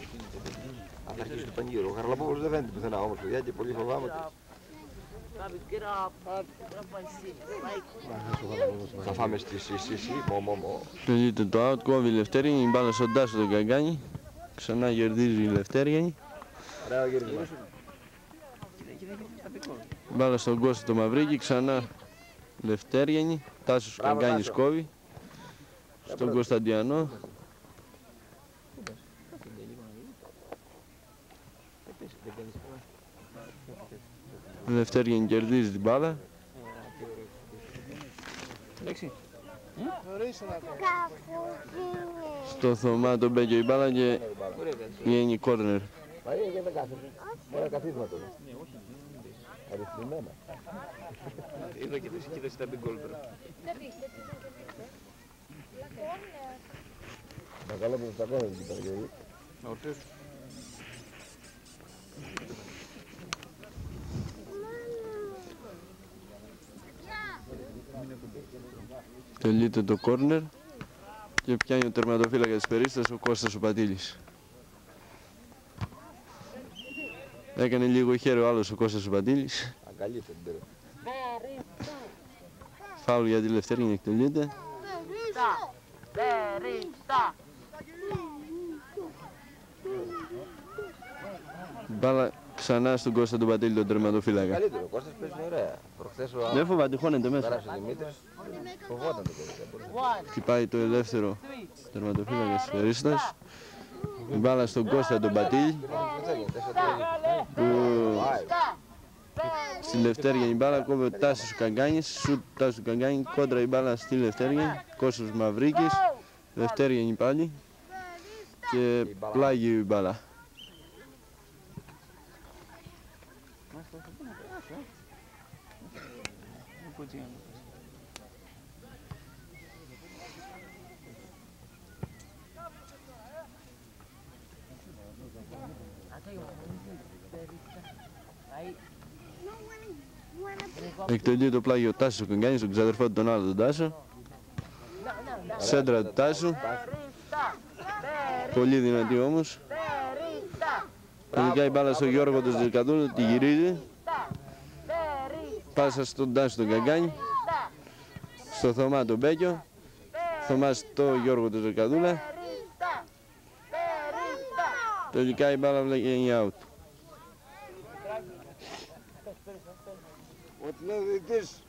Θα αρχίσει το πανηγύρο. Ο Χαραλαμπόπουλος δεν φαίνεται πουθενά όμως, παιδιά, και πολύ φοβάμαι ότι θα φάμε στη μο. Τελείται το out, κόβει η Λευτέριανη, η μπάλα στον Τάσο τον Καγκάνη. Ξανά κερδίζει η Λευτέριανη. Μπάλα στον Κώστα το Μαυρίκη, ξανά Λευτέριανη. Τάσος Καγκάνης κόβει. Στον Κωνσταντιανό. Η Λευτέριανη κερδίζει την μπάλα. Στο Θωμά τον Μπέκιο η μπάλα και βγαίνει κόρνερ. Μα είναι και δεν κάθεται. Μόνο καθίσματα. Αριθμημένα. Εδώ κοίτασε τα big goal τώρα. Να καλό που τα κόβει την Παραγγελή. Ορθές. Τελείται το κόρνερ και πιάνει ο τερματοφύλακας της Περίστας ο Κώστας ο Πατήλης. Έκανε λίγο χέρι ο άλλος ο Κώστας ο Πατήλης. Αγκαλείται την πέρα. Φάουλ για τη Λευτέριανη εκτελείται. Μπάλα ξανά στον Κώστα τον Πατήλη τον τερματοφύλακα. Καλύτερο, ο Κώστας παίζει ωραία. Προχθές ο Δεν φοβάται, χώνεται μέσα. Πέρασε ο Δημήτρης, φοβόταν το παιδί. Χτυπάει το ελεύθερο τερματοφύλακα της Περίστας. Η μπάλα στον Κώστα τον Πατήλη. Στη Λευτέριανη η μπάλα κόβει ο Τάσος Καγκάνης. Σουτ Τάσος Καγκάνη, κόντρα η μπάλα στη Λευτέριανη. Κώστας Μαυρίκης. Λευτέριανη πάλι. Και πλάγει η μπάλα. Εκτελεί το πλάγιο Τάσος ο Καγκάνης, τον ξαδερφό του τον άλλο τον Τάσο. Σέντρα του Τάσου. Πολύ δυνατή όμως. Τελικά η μπάλα στο Γιώργο του Ζαρκαδούλου, τη γυρίζει. Πάσα στον Τάσο τον Καγκάνη. Στο Θωμά τον Μπέκιο. Θωμά στο Γιώργο του Ζαρκαδούλα. Τελικά η μπάλα βγαίνει out. Ό,τι λέει ο διαιτητής.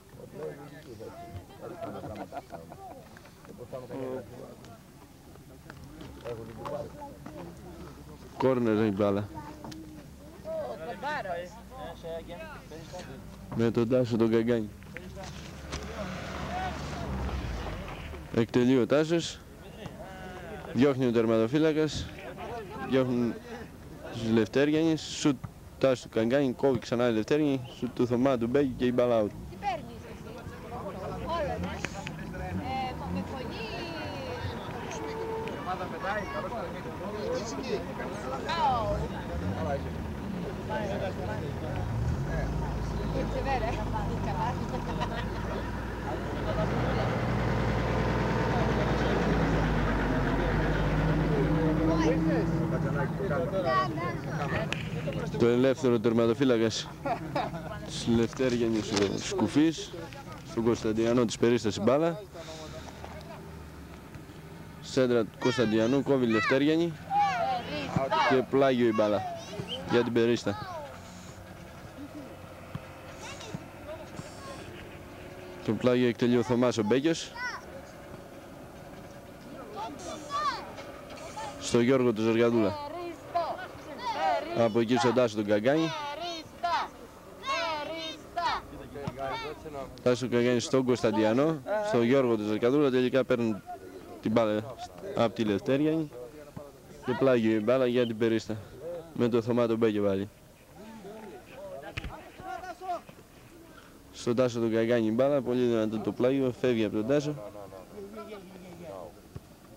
Κόρνερ η μπάλα. Με τον Τάσο τον Καγκάνη. Εκτελεί ο Τάσος. Διώχνει ο τερματοφύλακας. Διώχνουν τους Λευτέργιανες. Σουτ Τάσου του Καγκάνη. Κόβει ξανά η Λευτέργιανη. Σουτ του Θωμά του Μπέκη και η μπάλα out. Τι παίρνεις εσύ? Όλα, ναι. Με φωνή... Το ελεύθερο τερματοφύλακας της Λευτέργιανης ο Σκουφής, στον Κωνσταντιανό της περίσταση μπάλα. Σέντρα του Κωνσταντιανού, κόβει η Λευτέργιανη και πλάγιο η μπάλα για την περίστα. Το πλάγιο εκτελεί ο Θωμάς ο Μπέκιος. Στο Γιώργο του Ζεργαδούλα. Από εκεί στον Τάσο τον Καγκάνη. Τάσο τον Καγκάνη στον Κωνσταντιανό. Στο Γιώργο του Ζεργαδούλα. Τελικά παίρνουν την μπάλα από τη Λευτέργιανη. Και πλάγιο η μπάλα για την περίστα. Με το Θωμά τον Μπέκιο πάλι. Στον Τάσο τον Καγκάνη η μπάλα. Πολύ δυνατό το πλάγιο. Φεύγει από τον Τάσο.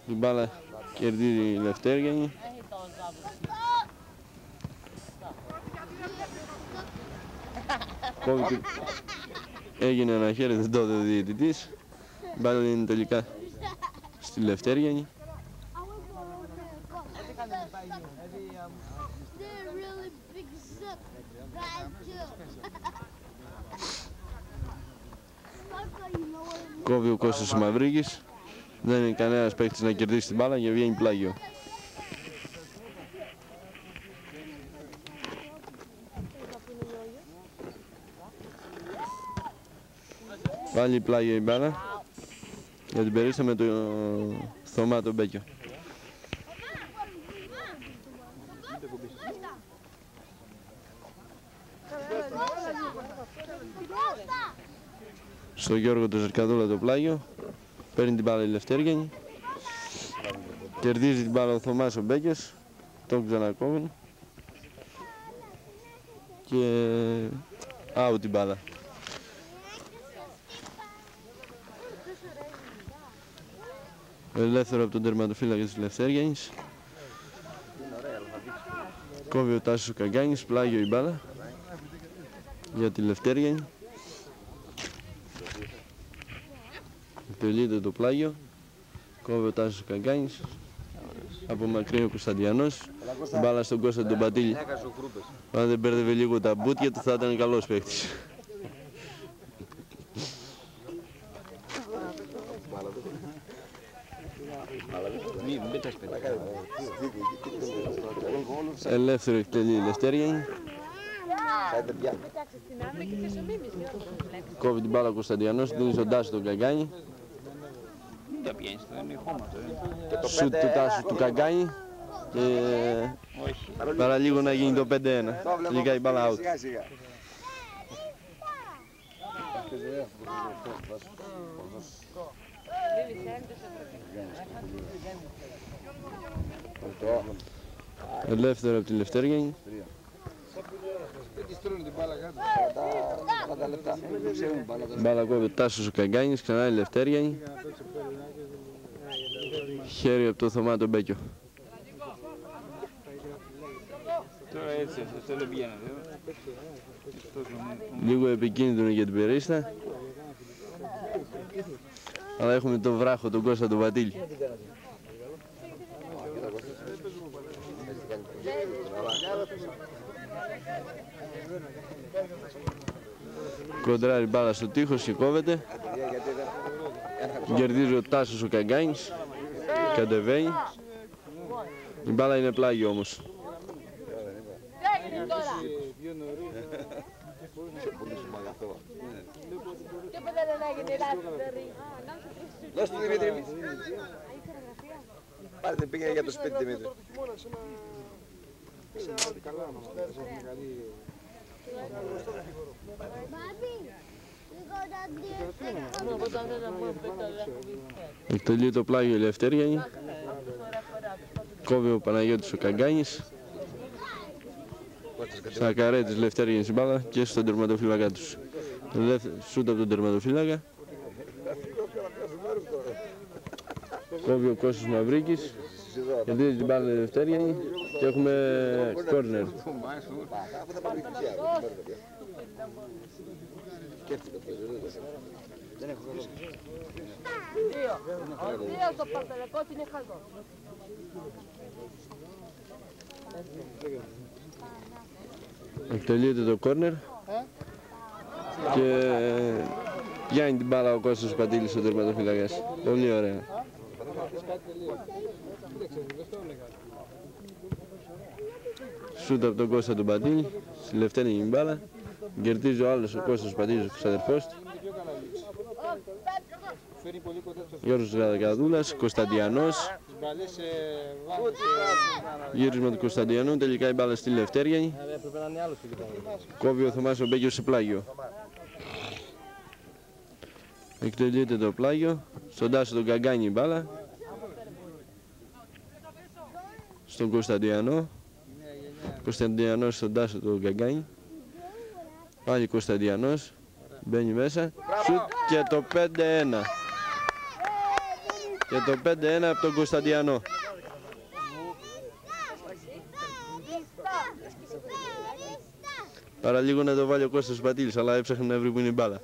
Η μπάλα κερδίζει η Λευτέργιανη. Έγινε ένα χέρι, δεν το έδωσε ο διαιτητής. Η μπάλα είναι τελικά στη Λευτέργιανη. Κόβει ο Κώστας ο Μαυρίκης. Δεν είναι κανένας παίκτης να κερδίσει την μπάλα και βγαίνει πλάγιο. Πάλι πλάγιο η μπάλα για την περίστα με το Θωμά τον Μπέκιο. Στο Γιώργο του Ζερκαδούλα το πλάγιο. Παίρνει την μπάλα η Λευτέργιανη. Κερδίζει την μπάλα ο Θωμάς ο Μπέκιος. Τον ξανακόβει. Και out την μπάλα. Ελεύθερο από τον τερματοφύλακα της Λευτέργιανης. Κόβει ο Τάσος ο Καγκάνης, πλάγιο η μπάλα για τη Λευτέργιανη. Τελείται το πλάγιο. Κόβει ο Τάσος ο Καγκάνης. Από μακρύ ο Κωνσταντιανός. Μπάλα στον Κώστα τον Πατήλη. Αν δεν μπέρδευε λίγο τα μπουτια του θα ήταν καλός παίκτης. Ελεύθερο εκτελεί η Λευτέργιανη. Κόβει την μπάλα ο Κωνσταντιανός, δίνει στον Τάσο τον Καγκάνη. Σουτ του Τάσου του Καγκάνη. Και παραλίγο να γίνει το 5-1. Τελικά η μπάλα out. Ελεύθερο από τη Λευτέργιανη. Μπάλα κόβει ο Τάσος ο Καγκάνης, ξανά η Λευτέργιανη. Χέρι από το Θωμά τον Μπέκιο. Λίγο επικίνδυνο για την περίστα. Αλλά έχουμε τον βράχο, τον Κώστα τον Πατήλη. Κοντράρει μπάλα στο τείχος και κόβεται. Κερδίζει ο Τάσος ο Καγκάνης. Κατεβαίνει. Η μπάλα είναι πλάγιο όμως. Πάρε την πήγαινε για το σπίτι Δημήτρη. Εκτελεί το πλάγιο η Λευτέριανη. Κόβει ο Παναγιώτης ο Καγκάνης. Σακαρέτης Λευτέριανης η μπάλα και στον τερματοφύλακα τους. Σούτ από τον τερματοφύλακα. Κόβει ο Κώστας Μαυρίκης. Κερδίζει την μπάλα η Λευτέριανη και έχουμε κόρνερ. Δύο το παπελεκό είναι χαλκό. Εκτελείται το κόρνερ και πιάνει την μπάλα ο Κώστας Πατήλης ο τερματοφύλακας. Πολύ ωραία. Σούτ από τον Κώστα τον Πατήλη, στη Λευτέρη η μπάλα. Κερδίζει ο άλλος ο Κώστας Πατήλης, ο ξαδερφός του. Γιώργος Γαδακαδούλας, Κωνσταντιανός. Γύρισμα του Κωνσταντιανού, τελικά η μπάλα στη Λευτέριανη. Κόβει ο Θωμάς ο Μπέκιος σε πλάγιο. Εκτελείται το πλάγιο, στον Τάσο τον Καγκάνη η μπάλα. Στον Κωνσταντιανό. Κωνσταντιανός στον Τάσο τον Καγκάνη. Πάλι Κωνσταντιανός, μπαίνει μέσα. Σουτ και το 5-1. Και το 5-1 από τον Κωνσταντιανό. Παραλίγο να το βάλει ο Κώστας Πατήλης, αλλά έψαχνε να βρει που είναι η μπάλα.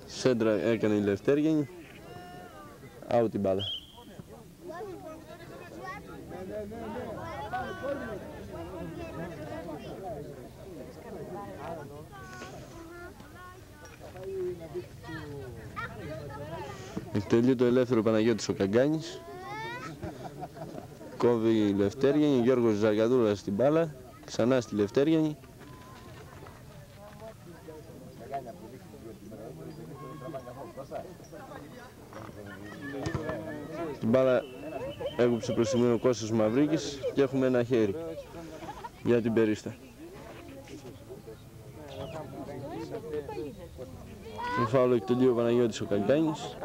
Σέντρα έκανε η Λευτέριανη. Out η μπάλα. Εκτελεί το ελεύθερο Παναγιώτης ο Καγκάνης. Κόβει η Λευτέριανη, Γιώργος Ζαργαδούλας στην μπάλα. Ξανά στη Λευτέριανη. Την μπάλα έκοψε προς σημείο ο Κώστας Μαυρίκης και έχουμε ένα χέρι για την περίστα. Το φάουλο εκτελεί ο Παναγιώτης ο Καγκάνης.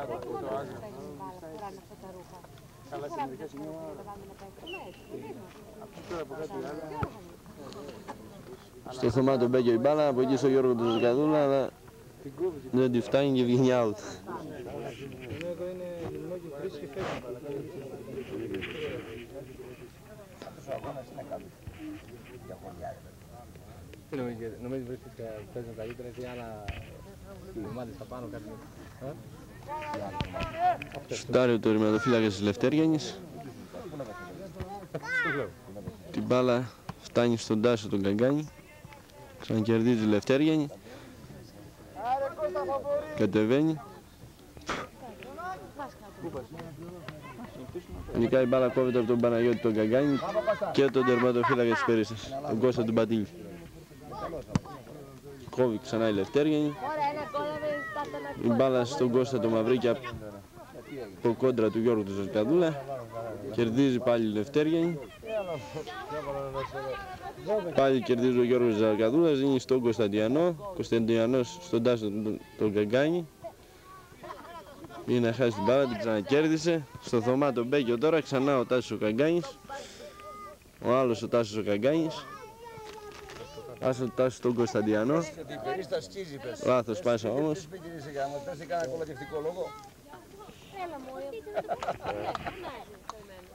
Στο Θωμά τον Μπέκιο η μπάλα, από εκεί στο Γιώργο τον Ζαργαδούλα, αλλά δεν τη φτάνει και βγαίνει out. Νομίζεις βρίσκεται παίζουν καλύτερα ή άλλα ομάδες θα πάνω κάτι. Σουτάρει ο τερματοφύλακας της Λευτέριανης. Την μπάλα φτάνει στον Τάσο τον Καγκάνη. Ξανακερδίζει η Λευτέριανη. Κατεβαίνει. Τελικά η μπάλα κόβεται από τον Παναγιώτη τον Καγκάνη και τον τερματοφύλακα της Περίστας, τον Κώστα τον Πατήλη. Κόβει ξανά η Λευτέριανη. Η μπάλα στον Κώστα τον Μαυρίκη από κόντρα του Γιώργου του Ζαργαδούλα. Κερδίζει πάλι η Λευτέριανη. Πάλι κερδίζει ο Γιώργος Ζαργαδούλας, δίνει στον Κωνσταντιανό. Κωνσταντιανός στον Τάσο τον Καγκάνη. Είναι να χάσει την μπάλα, την ξανακέρδισε. Στο Θωμά τον Μπέκιο τώρα, ξανά ο Τάσος ο Καγκάνης. Ο άλλος ο Τάσος ο Καγκάνης. Άσε το Τάσο τον Κωνσταντιανό. Λάθος πάσα όμως.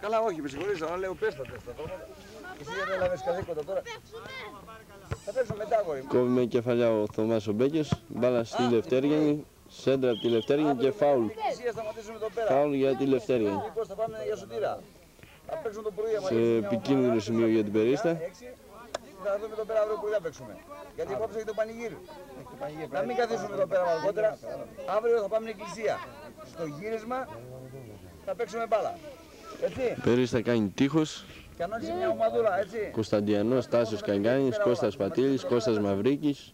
Καλά, όχι, με συγχωρείς, αλλά λέω πες τα τέστα τώρα. Εσύ δεν έλαβες καθήκοντα τώρα. Θα παίξουμε μετά, αγόρι μου. Κόβει με κεφαλιά ο Θωμάς ο Μπέκιος. Μπάλα στη Λευτέριανη. Σέντρα από τη Λευτέριανη και φάουλ. Φάουλ για τη Λευτέριανη. Θα πάμε για σωτήρα. Θα παίξουμε το πρωί. Σε επικίνδυνο σημείο για την Περίστα. Θα δούμε εδώ πέρα αύριο που θα παίξουμε. Γιατί απόψε έχει το πανηγύρι. Να μην καθίσουμε εδώ πέρα αργότερα. Αύριο θα πάμε στην εκκλησία. Στο γύρισμα θα παίξουμε μπάλα. Έτσι. Περίστα κάνει τείχος. Κανόνισε μια ομαδούρα, έτσι. Κωνσταντιανός Τάσος Καγκάνης, Κώστας Πατήλης, Κώστας Μαυρίκης.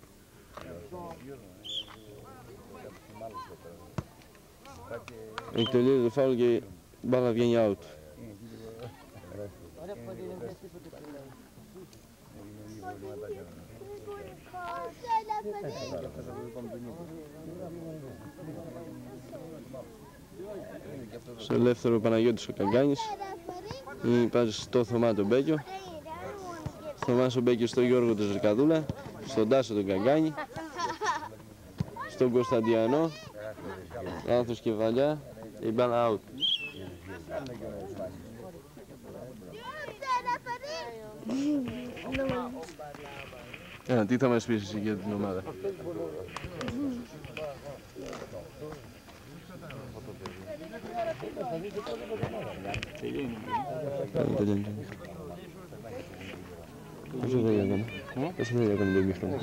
Εκτελείται το φάουλ και η μπάλα βγαίνει out. Στο ελεύθερο Παναγιώτης ο Καγκάνης. Πάει στο Θωμά τον Μπέκιο. Θωμάς ο Μπέκιος στο Γιώργο τον Ζερκαδούλα. Στον Τάσο τον Καγκάνη. Στον Κωνσταντιανό. Λάθος κεφαλιά. Η μπάλα out. Τι θα μας πεις εσύ για την ομάδα? Πόσο θέλει να κάνει? Πόσο θέλει να κάνει το ημίχρονο?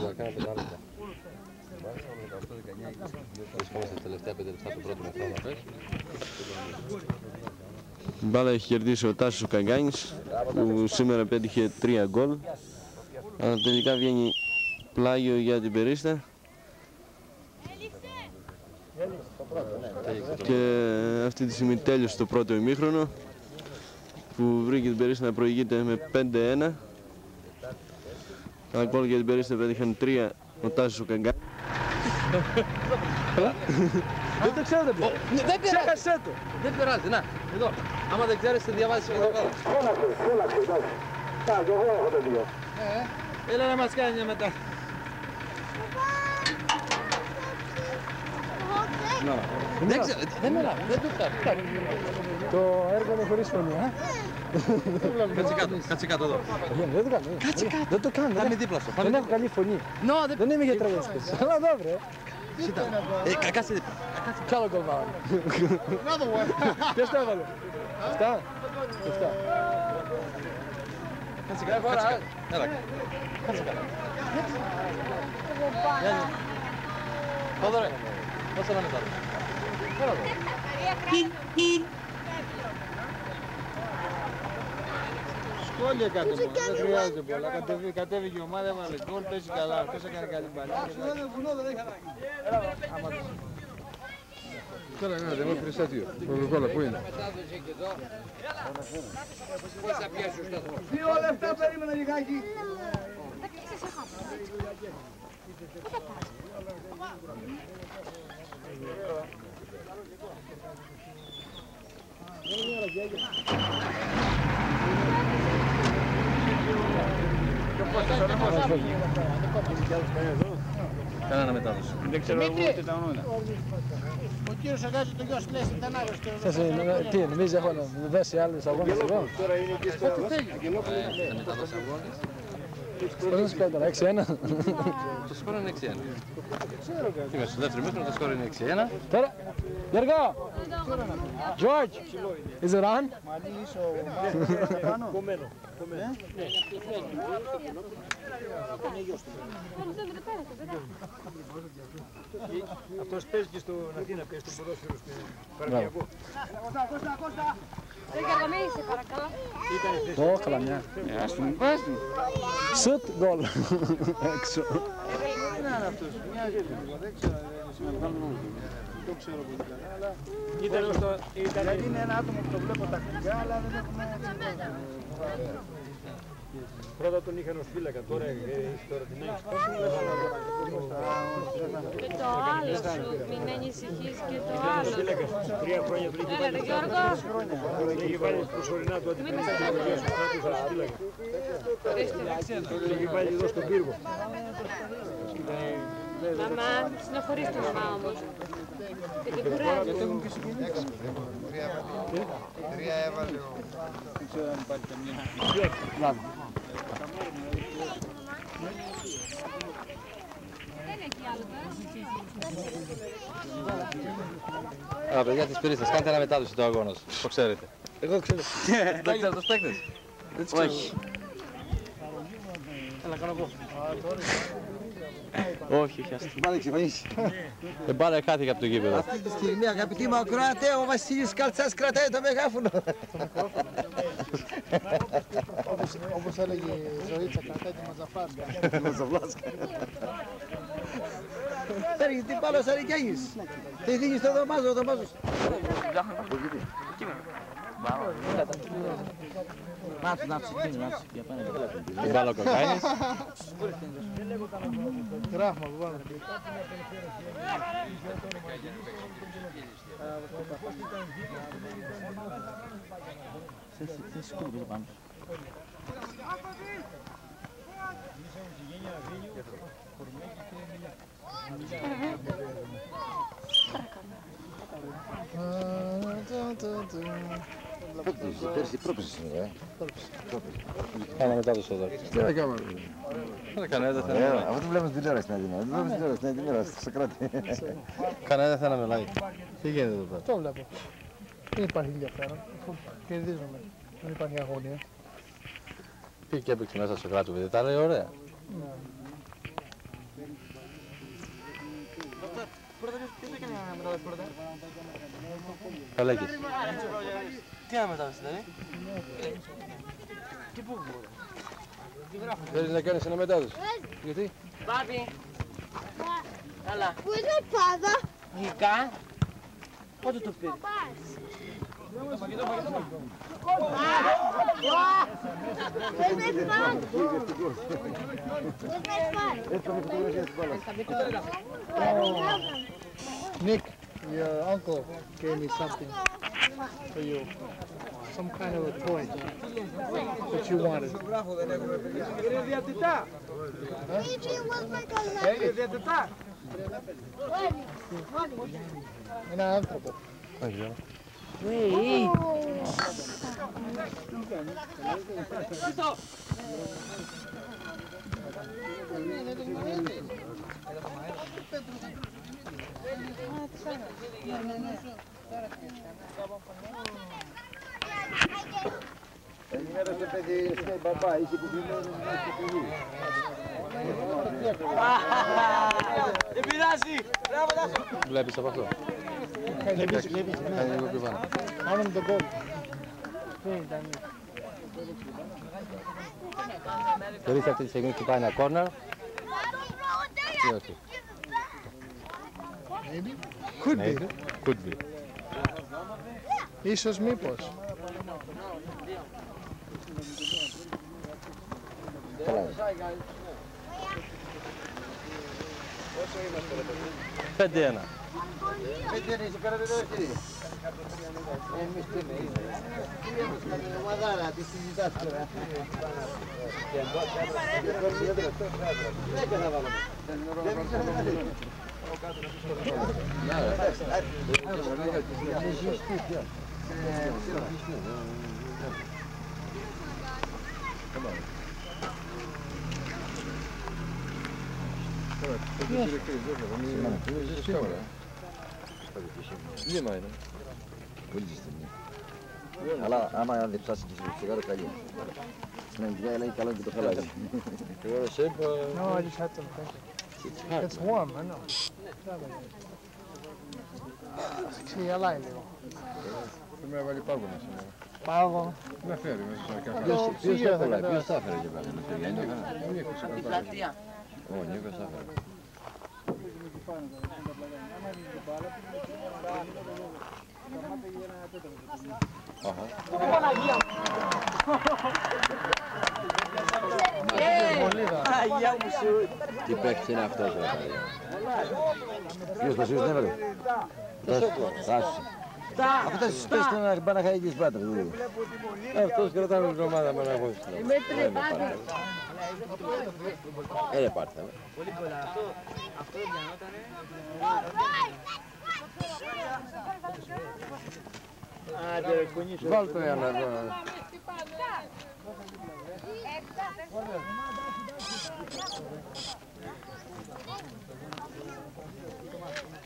Βρισκόμαστε στα τελευταία 5 λεπτά του πρώτου μηχρόνου. Η μπάλα έχει κερδίσει ο Τάσος ο Καγκάνης, που σήμερα πέτυχε 3 γκολ. Αλλά τελικά βγαίνει πλάγιο για την Περίστα. Και αυτή τη στιγμή τέλειωσε το πρώτο ημίχρονο, που βρήκε την Περίστα να προηγείται με 5-1. Τα γκολ για την Περίστα πέτυχαν 3 ο Τάσος ο Καγκάνης. Δεν το ξέρω, δεν πειράζει. Ξέχασέ το. Δεν πειράζει, να, εδώ. Άμα δεν ξέρεις, θα διαβάζεις και εδώ κάτω. Έλα να μας κάνει μετά. Δεν μιλάω, δεν το κάνω. Το έργο είναι χωρίς φωνή, Κάτσε κάτω εδώ. Δεν το κάνω. Δεν το κάνω. Θα είμαι δίπλα σου. Δεν έχω καλή φωνή. Δεν είμαι για τραγουδιστής. Αλλά εδώ βρε. Κάτσε δίπλα. Κι άλλο γκολ βάλαμε. Ποιος το έβαλε? Αυτά. Κάτσε κάτω. Έλα. Κάτσε κάτω. Εδώ ρε. Δώσε ένα μετά. Έλα εδώ. Σχόλια κάτω μόνο, δεν χρειάζεται πολλά. Κατέβηκε η ομάδα, έβαλε γκολ, παίζει καλά. Αυτός έκανε καλή μπάλα. Τώρα ναι, δεν έχω χρυσάτιο. Κολοκόλα, πού είναι? 2 λεπτά περίμενα λιγάκι. Κανένα μετάδοση. Δεν ξέρω ούτε τα ονόματα. Ο κύριος εργάζει το γιος λέει ήταν άρρωστο. Τι, νομίζεις έχω να δέσει άλλους αγώνες εγώ? Θα μεταδώσει αγώνες. Πώς να σου κάνει τώρα, 6-1? Το σκορ είναι 6-1. Είμαι στο δεύτερο μήχρονο, το σκορ είναι 6-1. Τώρα, Γιώργο! George! Is it on? Κομμένο. Αυτός παίζει και στην Αθήνα, παίζει στο ποδόσφαιρο στην Παραδιακό. Κώστα! Δεν καρδαμίζεσαι παρακαλώ. Ω, καλά μια. Ας τον βάζει. Σουτ, γκολ. Έξω. Τι είναι αυτός, μοιάζει λίγο, δεν ξέρω, δεν το ξέρω πολύ καλά, αλλά... Δηλαδή είναι ένα άτομο που το βλέπω τακτικά, αλλά δεν έχουμε... Πρώτα τον είχαν ως φύλακα, τώρα έχει τώρα την έξω. Και το άλλο σου, μην ανησυχείς και το άλλο. 3 χρόνια πριν είχε Έλα ρε Γιώργο. Έχει βάλει προσωρινά του αντιπροσωπευτικούς του κράτους ως φύλακα. Έχει βάλει εδώ στον πύργο. Μαμά, συνοχωρείς τη μαμά όμως. Και την κουράζει. Τρία έβαλε ο... Δεν ξέρω αν υπάρχει καμία. Α, παιδιά της Περίστας, κάντε ένα μετάδοση του αγώνας. Το ξέρετε. Εγώ ξέρω. Δεν ξέρετε τους παίκτες? Όχι. Έλα, κάνω εγώ. Όχι, όχι, άστα. Πάλι εξαφανίσει. Δεν πάρε χάθηκα από το γήπεδο. Αυτή τη στιγμή, αγαπητοί μου ακροατέ, ο Βασίλης Καλτσάς κρατάει το μεγάφωνο. Όπως έλεγε η Ζωήτσα, κρατάει τη Μαζαφλάσκα. Φέρει την πάλα σαν Ρικιάγης. Τι δίνεις στο Δωμάζο, Δωμάζος. Την μπάλα ο Κοκάινης. Γράφουμε από πάνω. Πέρσι πρόπερσι είναι, Κάνα μετά το σόδο. Τι να κάνουμε. Κανένα δεν θέλαμε. Αυτό το βλέπουμε στην τηλεόραση στην Αθήνα. Δεν βλέπουμε στην τηλεόραση, στην τηλεόραση, στο Σοκράτη. Κανένα δεν θέλαμε live. Τι γίνεται εδώ πέρα. Το βλέπω. Δεν υπάρχει ενδιαφέρον. Κερδίζουμε. Δεν υπάρχει αγωνία. Πήγε και έπαιξε μέσα στο κράτο, παιδί. Τα λέει ωραία. Καλέκης. Τι να μετάβαση δηλαδή. Θέλεις να κάνεις ένα μετάδοση. Γιατί? Πάπη. Καλά. Πού είναι η πάντα? Γλυκά. Πότε το πήρε. Where's my phone? Nick, your uncle gave me something for you. Some kind of a toy that you wanted. Ένα άνθρωπο. Ενημέρωσε παιδί, στην μπαμπά, είχε κουκλημένο στο παιδί. Δεν πειράζει. Μπράβο, Τάσο. Βλέπεις από αυτό. Κάνει λίγο πιο πάνω. Κάνουμε τον κόλ. Θεωρείς αυτή τη στιγμή χτυπάει ένα κόρνερ. Ή όχι. Could be. Could be. Ίσως μήπως. Καλά. 5-1. Δεν είσαι πέρα δεν το κύριε. Εμείς τι είμαι. Με την ομαδάρα, τι συζητάς τώρα. Δεν καταλάβαμε. Λίμα είναι. Πολύ ζεστή. Αλλά άμα δεν ψάσεις το τσιγάρο καλή. Στην Αγγλία λέει καλό και το χαλάζει. No, I just had some. It's warm, I know. Ξεγελάει λίγο. Με έβαλε πάγωνα σήμερα. Πάγο. Να φέρει μέσα στο καφέ. Ποιος τα έφερε και πάλι με το Γιάννη. Την πλατεία. Ο Νίκος τα έφερε. Αγία μου σου. Τι παίκτης είναι αυτός ρε παιδιά. Ποιος το σίγουρος δεν έφερε. Τάσος. Αυτό θα σας πέσει στον Παναχαϊκής Πάτρας. Αυτός κρατάμε την ομάδα με ένα εγώ. Έλε πάρτε. Πολύ πολλά. Αυτό δεν πιανότανε. Άντε, κουνήσου. Βάλ' το ένα εδώ.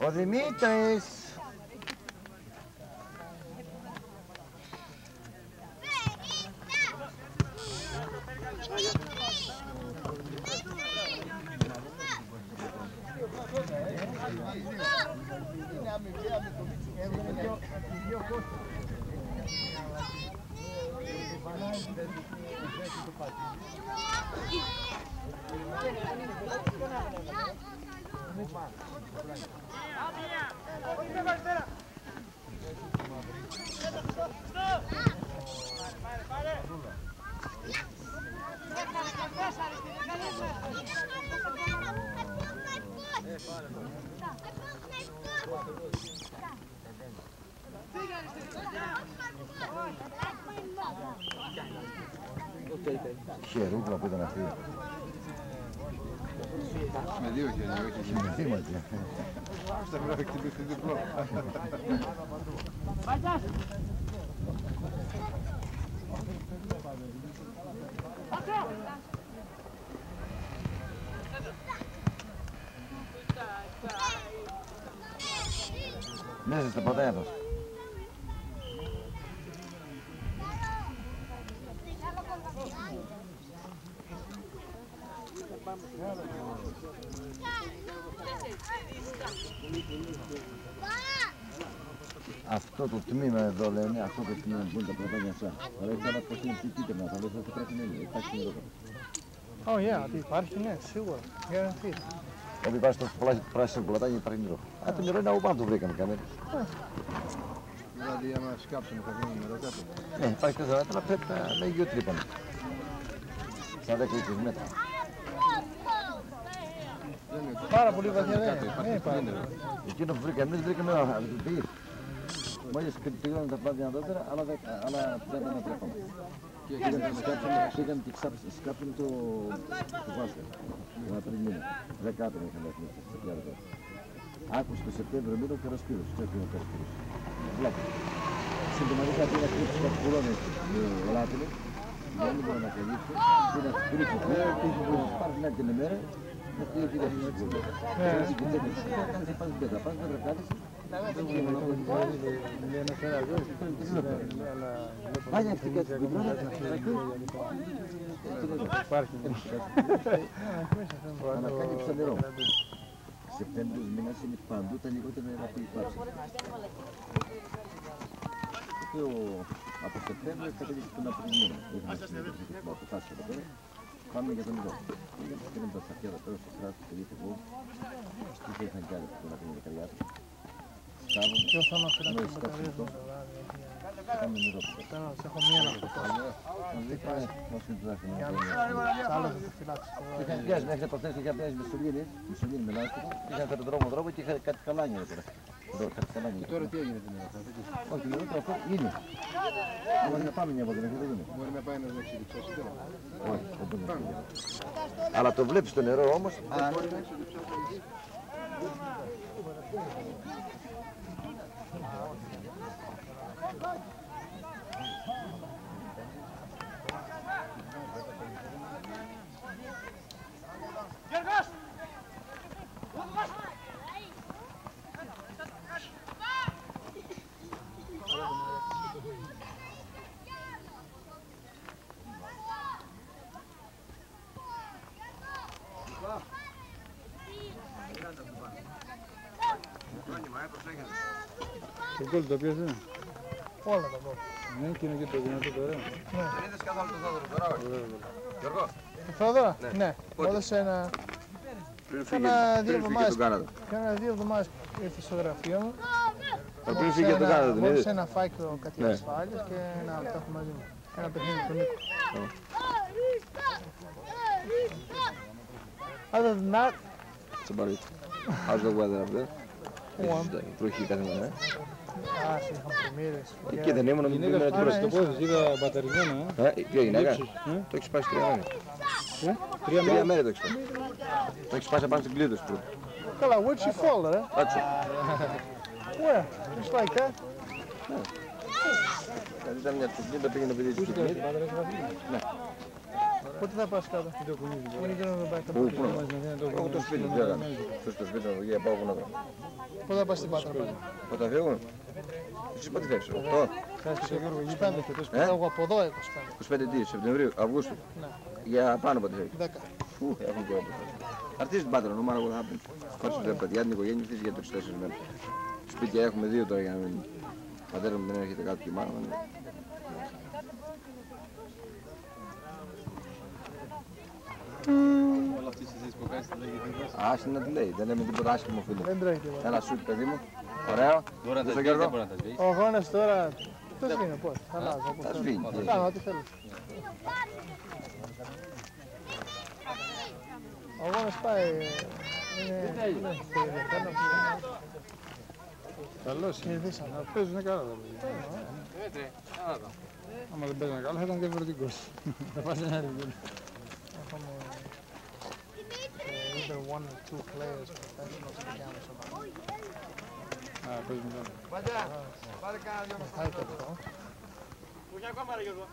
Ο Δημήτρης. Χερούκλα που ήταν αυτή. Με δύο χέρια, όχι Με θύματα. θα πρέπει να χτυπήσει διπλό. Μέσα στα πατέρα. Αυτό το τμήμα εδώ λένε, αυτό το τμήμα που είναι τα πρωτάκια αυτά. Αλλά έχει άλλα πως είναι κίτρινα, θα δώσω πρέπει να είναι, υπάρχει εδώ. Oh yeah, υπάρχει, ναι, σίγουρα. Guaranteed. Όπου υπάρχει το πράσινο πουλατάκι υπάρχει νερό. Α, το νερό είναι από πάνω το βρήκαμε καμία. Δηλαδή άμα σκάψουμε θα βγει νερό κάτω. Ναι, υπάρχει 4 μέτρα, πρέπει να είναι γιο τρύπανο. Σαν 10-20 μέτρα. Πάρα πολύ βαθιά δεν είναι. Εκείνο που βρήκαμε, εμείς βρήκαμε ένα πει. Μόλις πήγαμε τα πλάτια ανώτερα, άλλα 30 μέτρα ακόμα. Πήγαμε και σκάψαμε το Βάσκα. Ένα πριν μήνα. 10 άτομα είχαμε έρθει στα πλάτα τώρα. Άκουσε το Σεπτέμβριο μήνα ο Καρασκύρος. Ξέρετε ο Καρασκύρος. Βλάκη. Συμπτωματικά πήγα να κρύψει κάτι κουρώνε ελάτινο. Δεν μπορώ να καλύψω. Πήγα να κρύψω. Πάρει την άλλη την ημέρα. Να πήγα και δεν είναι κουρώνε. Ξέρετε και δεν είναι. Κάνεις πας πέτρα. Πας πέτρα κάτεις. Πάγια αυτή κάτι στην πιτρόνα. Υπάρχει. Ανακάλυψα νερό. Σεπτέμβριος μήνας είναι παντού τα λιγότερα νερά που υπάρχουν. Από Σεπτέμβριο κατέληξε τον Απριλίο. Είχαμε το αποφάσισα εδώ πέρα. Πάμε για τον νερό. Πήγαμε τα σαφιά εδώ πέρα στο κράτος, το δείτε εγώ. Τι είχαν κι άλλοι που να πούμε για καριά τους. Και όσο να φυλάξω την μπαταρία του. Πάμε νερό. Σε έχω μία να φωτώσω. Άλλο θα το φυλάξω. Είχαν πιάσει μέχρι από αυτές, είχαν πιάσει μισολίνη με λάστιχο. Είχαν φέρει δρόμο και είχαν κάτι καλάνια εδώ πέρα. Και τώρα τι έγινε την ώρα αυτά? Όχι, νερό το αυτό είναι. Μπορεί να πάμε μια βόλτα, δεν είναι. Μπορεί να πάει να δώσει διψώσει τώρα. Όχι, δεν μπορεί να πάει. Αλλά το βλέπεις το νερό όμως. Το γκολ το πιάσε. Όλα τα γκολ. Ναι, και είναι και το δυνατό τώρα. Δεν είδες καθόλου τον Θόδωρο τώρα, όχι. Γιώργο. Θόδωρα, ναι. Έδωσε ένα... Κάνα 2 εβδομάδες. Κάνα 2 εβδομάδες ήρθε στο γραφείο μου. Πριν φύγει από το Κάναδα, τον είδες? Μόλις ένα φάκελο κάτι ασφάλειας και ένα άλλο τα έχω μαζί μου. Ένα παιχνίδι του Νίκο. Other than that, That's about it. How's the weather up there? Βροχή κάθε μέρα. είχαμε πλημμύρες. Εκεί δεν ήμουν, Η ήμουν γυναίκα στο πόδι, είδα μπαταρισμένα. Ποια γυναίκα? Το έχεις σπάσει 3 μέρες. 3 μέρες το έχεις σπάσει. Το έχεις σπάσει πάνω στην κλείδωση πρώτα. Καλά, where'd she fall, ρε? Άτσο. Where? Just like that? Δηλαδή ήταν μια τσουκνίδα, πήγαινε παιδί της τσουκνίδα. Ναι. Πότε θα πας κάτω? When are you gonna go back? Πού να πάω? Εγώ το σπίτι μου έκανα. Στο σπίτι μου, για πάω που να πάω. Πότε θα πας στην Πάτρα πάλι? Πότε θα φύγω? Εσείς πότε φεύγεις? 8? Εγώ από εδώ 25 τι, Σεπτεμβρίου, Αυγούστου. Για πάνω πότε φεύγεις? 10. Φου, έχουν καιρό. Αρτίζεις την Πάτρα, no matter what happens. Πάρεις τα παιδιά, την οικογένεια της για το 24 μέρες. Σπίτια έχουμε δύο τώρα για να μην... Ο πατέρα μου δεν έρχεται κάτω τη μάνα μου. Όλη αυτή η συζήτηση που κάνεις τη λέγει τίποτα. Άσε να τη λέει, δεν λέμε τίποτα άσχημο φίλε. Δεν τρέχει τίποτα. Έλα σουτ παιδί μου. Ωραίο. Μπορεί να τα σβήσει, δεν μπορεί να τα σβήσει. Ο αγώνας τώρα το σβήνω πώς. Θα αλλάζω όπως Τα θέλω. σβήνει. Θα κάνω ό,τι θέλω. Ο αγώνας πάει... Καλώς, συνηθίσαμε. Παίζουνε καλά τα παιδιά. Άμα δεν παίζουνε καλά θα ήταν διαφορετικός. Θα πάει σε ένα άλλη δουλειά. Έχουμε either one or two players professionals in the game or something. Α, παίζουν τώρα. Πάρε κάνα δυο μας. Όχι ακόμα ρε Γιώργο.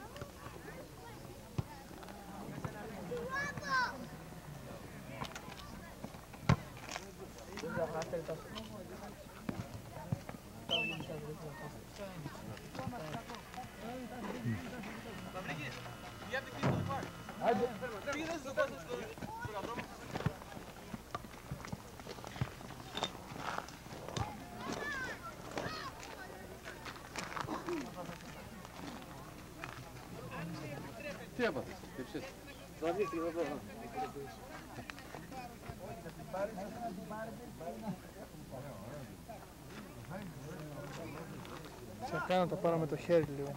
Τι έπαθες, κρύψες. Θα κάνω το πάρω με το χέρι λίγο.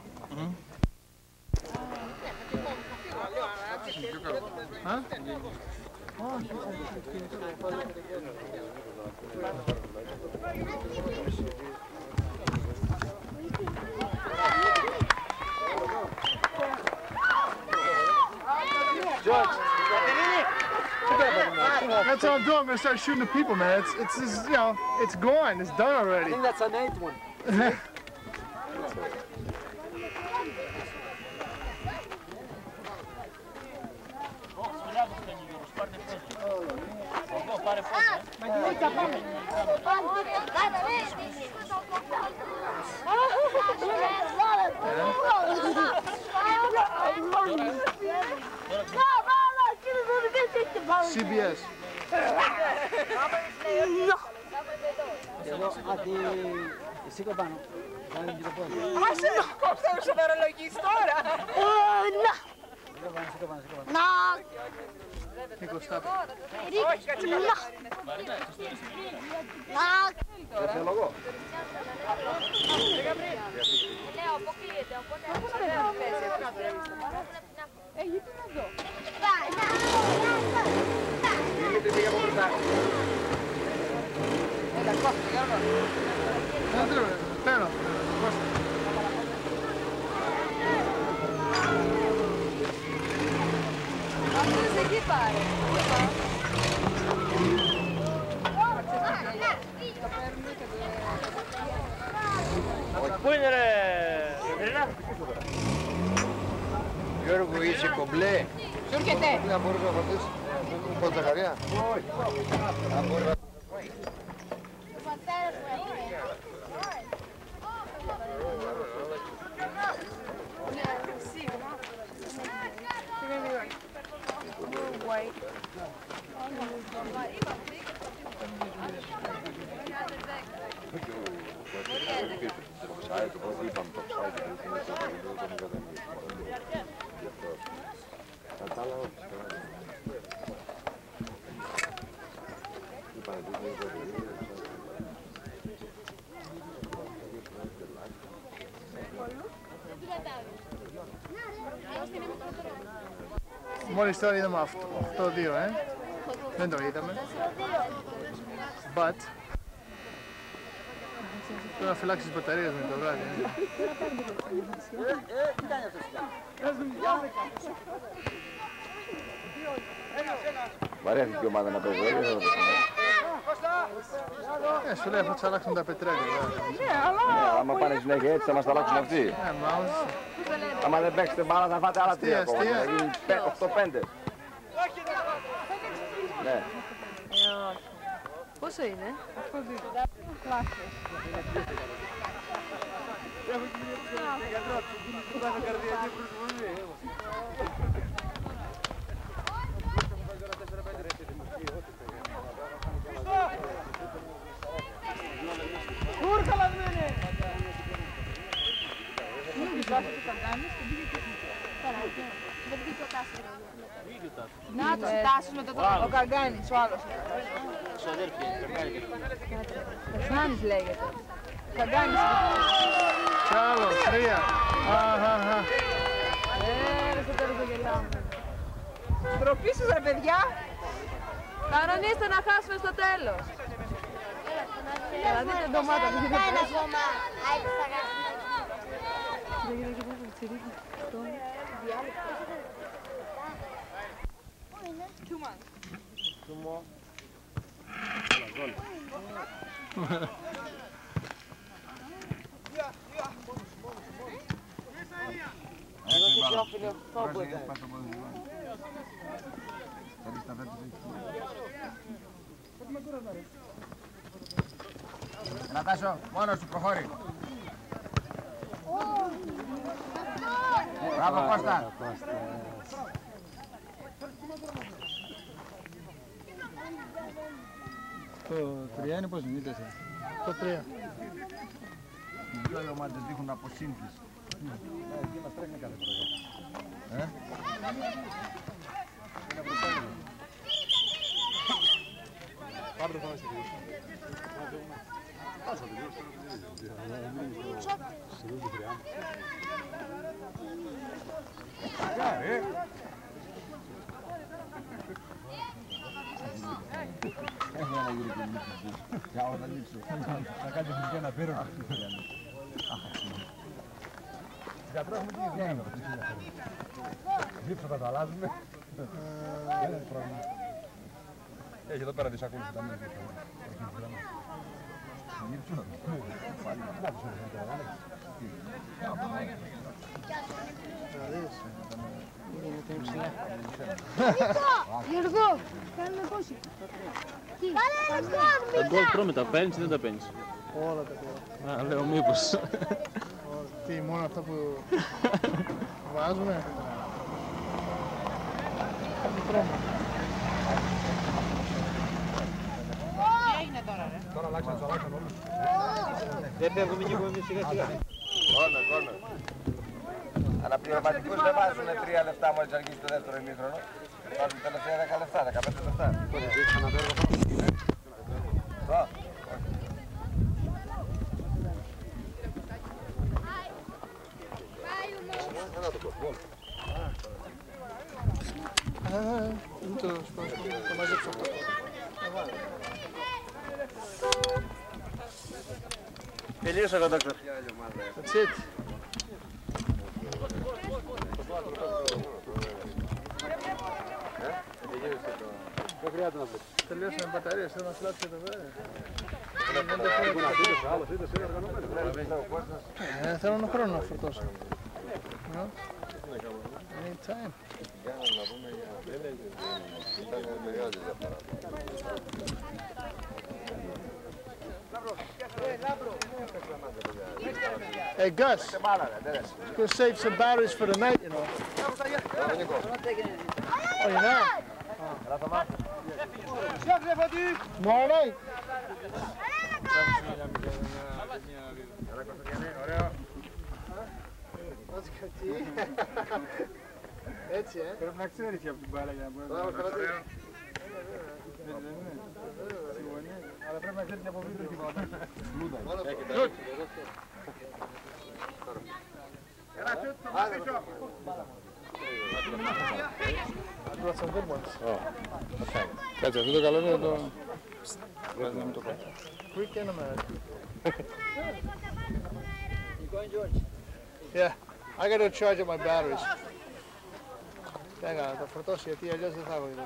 That's all I'm doing. I'm gonna start shooting the people, man. It's just, you know, it's gone. It's done already. I think that's an 8th one. CBS. Σήκω πάνω. Άσε να κόψω να σοβαρολογείς τώρα. Να. Όχι, κάτσε να. Δεν θέλω εγώ. Λέω, αποκλείεται, οπότε δεν παίζει αυτό. Γιατί να δω. Πήγε από μπροστά. Έλα, κόφτε, Γιώργο. Δεν τρώμε, παίρνω. Αυτός εκεί πάρε. Πού είναι ρε, Κατερίνα? Γιώργο, είσαι κομπλέ. Σου έρχεται. Δεν μπορείς να πατήσεις. Μου πω Ζαχαρία. Όχι. Αν μπορείς να... Μόλις τώρα είδαμε 8-2, δεν το είδαμε. But... Τώρα να φυλάξεις τις μπαταρίες με το βράδυ. Τι κάνει αυτός? Βαρέθηκε η ομάδα να παίζει, δεν θα το παίζει. Σου λέει θα τους αλλάξουν τα πετρέλαια. Ναι, άμα πάνε συνέχεια έτσι θα μας τα αλλάξουν αυτοί. Άμα δεν παίξετε μπάλα θα φάτε άλλα 3 ακόμα. Θα γίνει 8-5. Ναι. Πόσο είναι? 8-2. Κλάσσες. φωτογράφησε ο Καγκάνης και πήγε και Δεν πήγε ο Τάσος. να τους Τάσος με τον τρόπο. Ο Καγκάνης, ο άλλος. Καγκάνης λέγεται. Καγκάνης. Κι άλλο, 3. Αχαχα. Στο τέλος το γελάμε. Ντροπή σας ρε παιδιά. Κανονίστε να χάσουμε στο τέλος. Έλα δείτε ντομάτα. Ένα γόμα. Άιπε θα χάσουμε. Νατάσο, μόνος σου προχώρη. Μπράβο Κώστα. Το 3 είναι πώς είναι, 4. Το 3. Οι δυο ομάδες δείχνουν αποσύνθεση. Εκεί μας τρέχουν κάθε πρωί. Πάρτε το μέσα. Έχω ένα γύρω και λείψω. Για όταν λείψω. Θα κάνετε φυσικά ένα πέρο. Γιατρό έχουμε την ίδια. Λείψω θα το αλλάζουμε. Δεν είναι πρόβλημα. Έχει εδώ πέρα δισακούλους τα μήνυμα. Γιώργο, κάνουμε πόσοι. Τα γκολ τρώμε, τα παίρνεις ή δεν τα παίρνεις? Όλα τα παιδιά. Α, λέω μήπως. Τι, μόνο αυτά που βάζουμε. Τρώμε. Τι έγινε τώρα ρε. Τώρα αλλάξαν όλα. Δεν φεύγουμε και εμείς σιγά σιγά. Κόρνερ. Αναπληρωματικούς δεν βάζουν 3 λεπτά μόλις αρχίσει το δεύτερο ημίχρονο. Βάζουν τελευταία 10 λεπτά, 15 λεπτά. Είναι το σπάσμα, το μαζέψω αυτό. Τελείωσα εγώ, Δόκτωρ. That's it. Δεν χρειάζεται να πεις. Τελείωσαμε μπαταρίες, θέλω να φυλάξω εδώ πέρα. Θέλω ένα χρόνο να φορτώσω. Any time. Hey Gus, it's gonna save some batteries for the night, you know. Oh, you're not? Tomorrow night. Έτσι, Πρέπει να ξέρεις και από την μπάλα για να μπορεί να το κάνει. Αλλά πρέπει να ξέρεις και από βίντεο και πάνω. Κάτσε, αυτό το καλό είναι το... Quick and American. Yeah, I gotta charge up my batteries. Hang on, θα φορτώσω γιατί αλλιώς δεν θα έχω εδώ.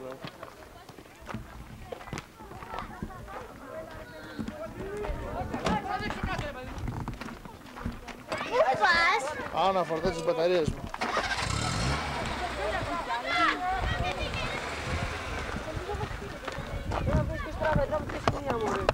Πού πας? Πάω να φορτώσω τις μπαταρίες μου. Να βρεις και στραβά, να βρεις και μία μου.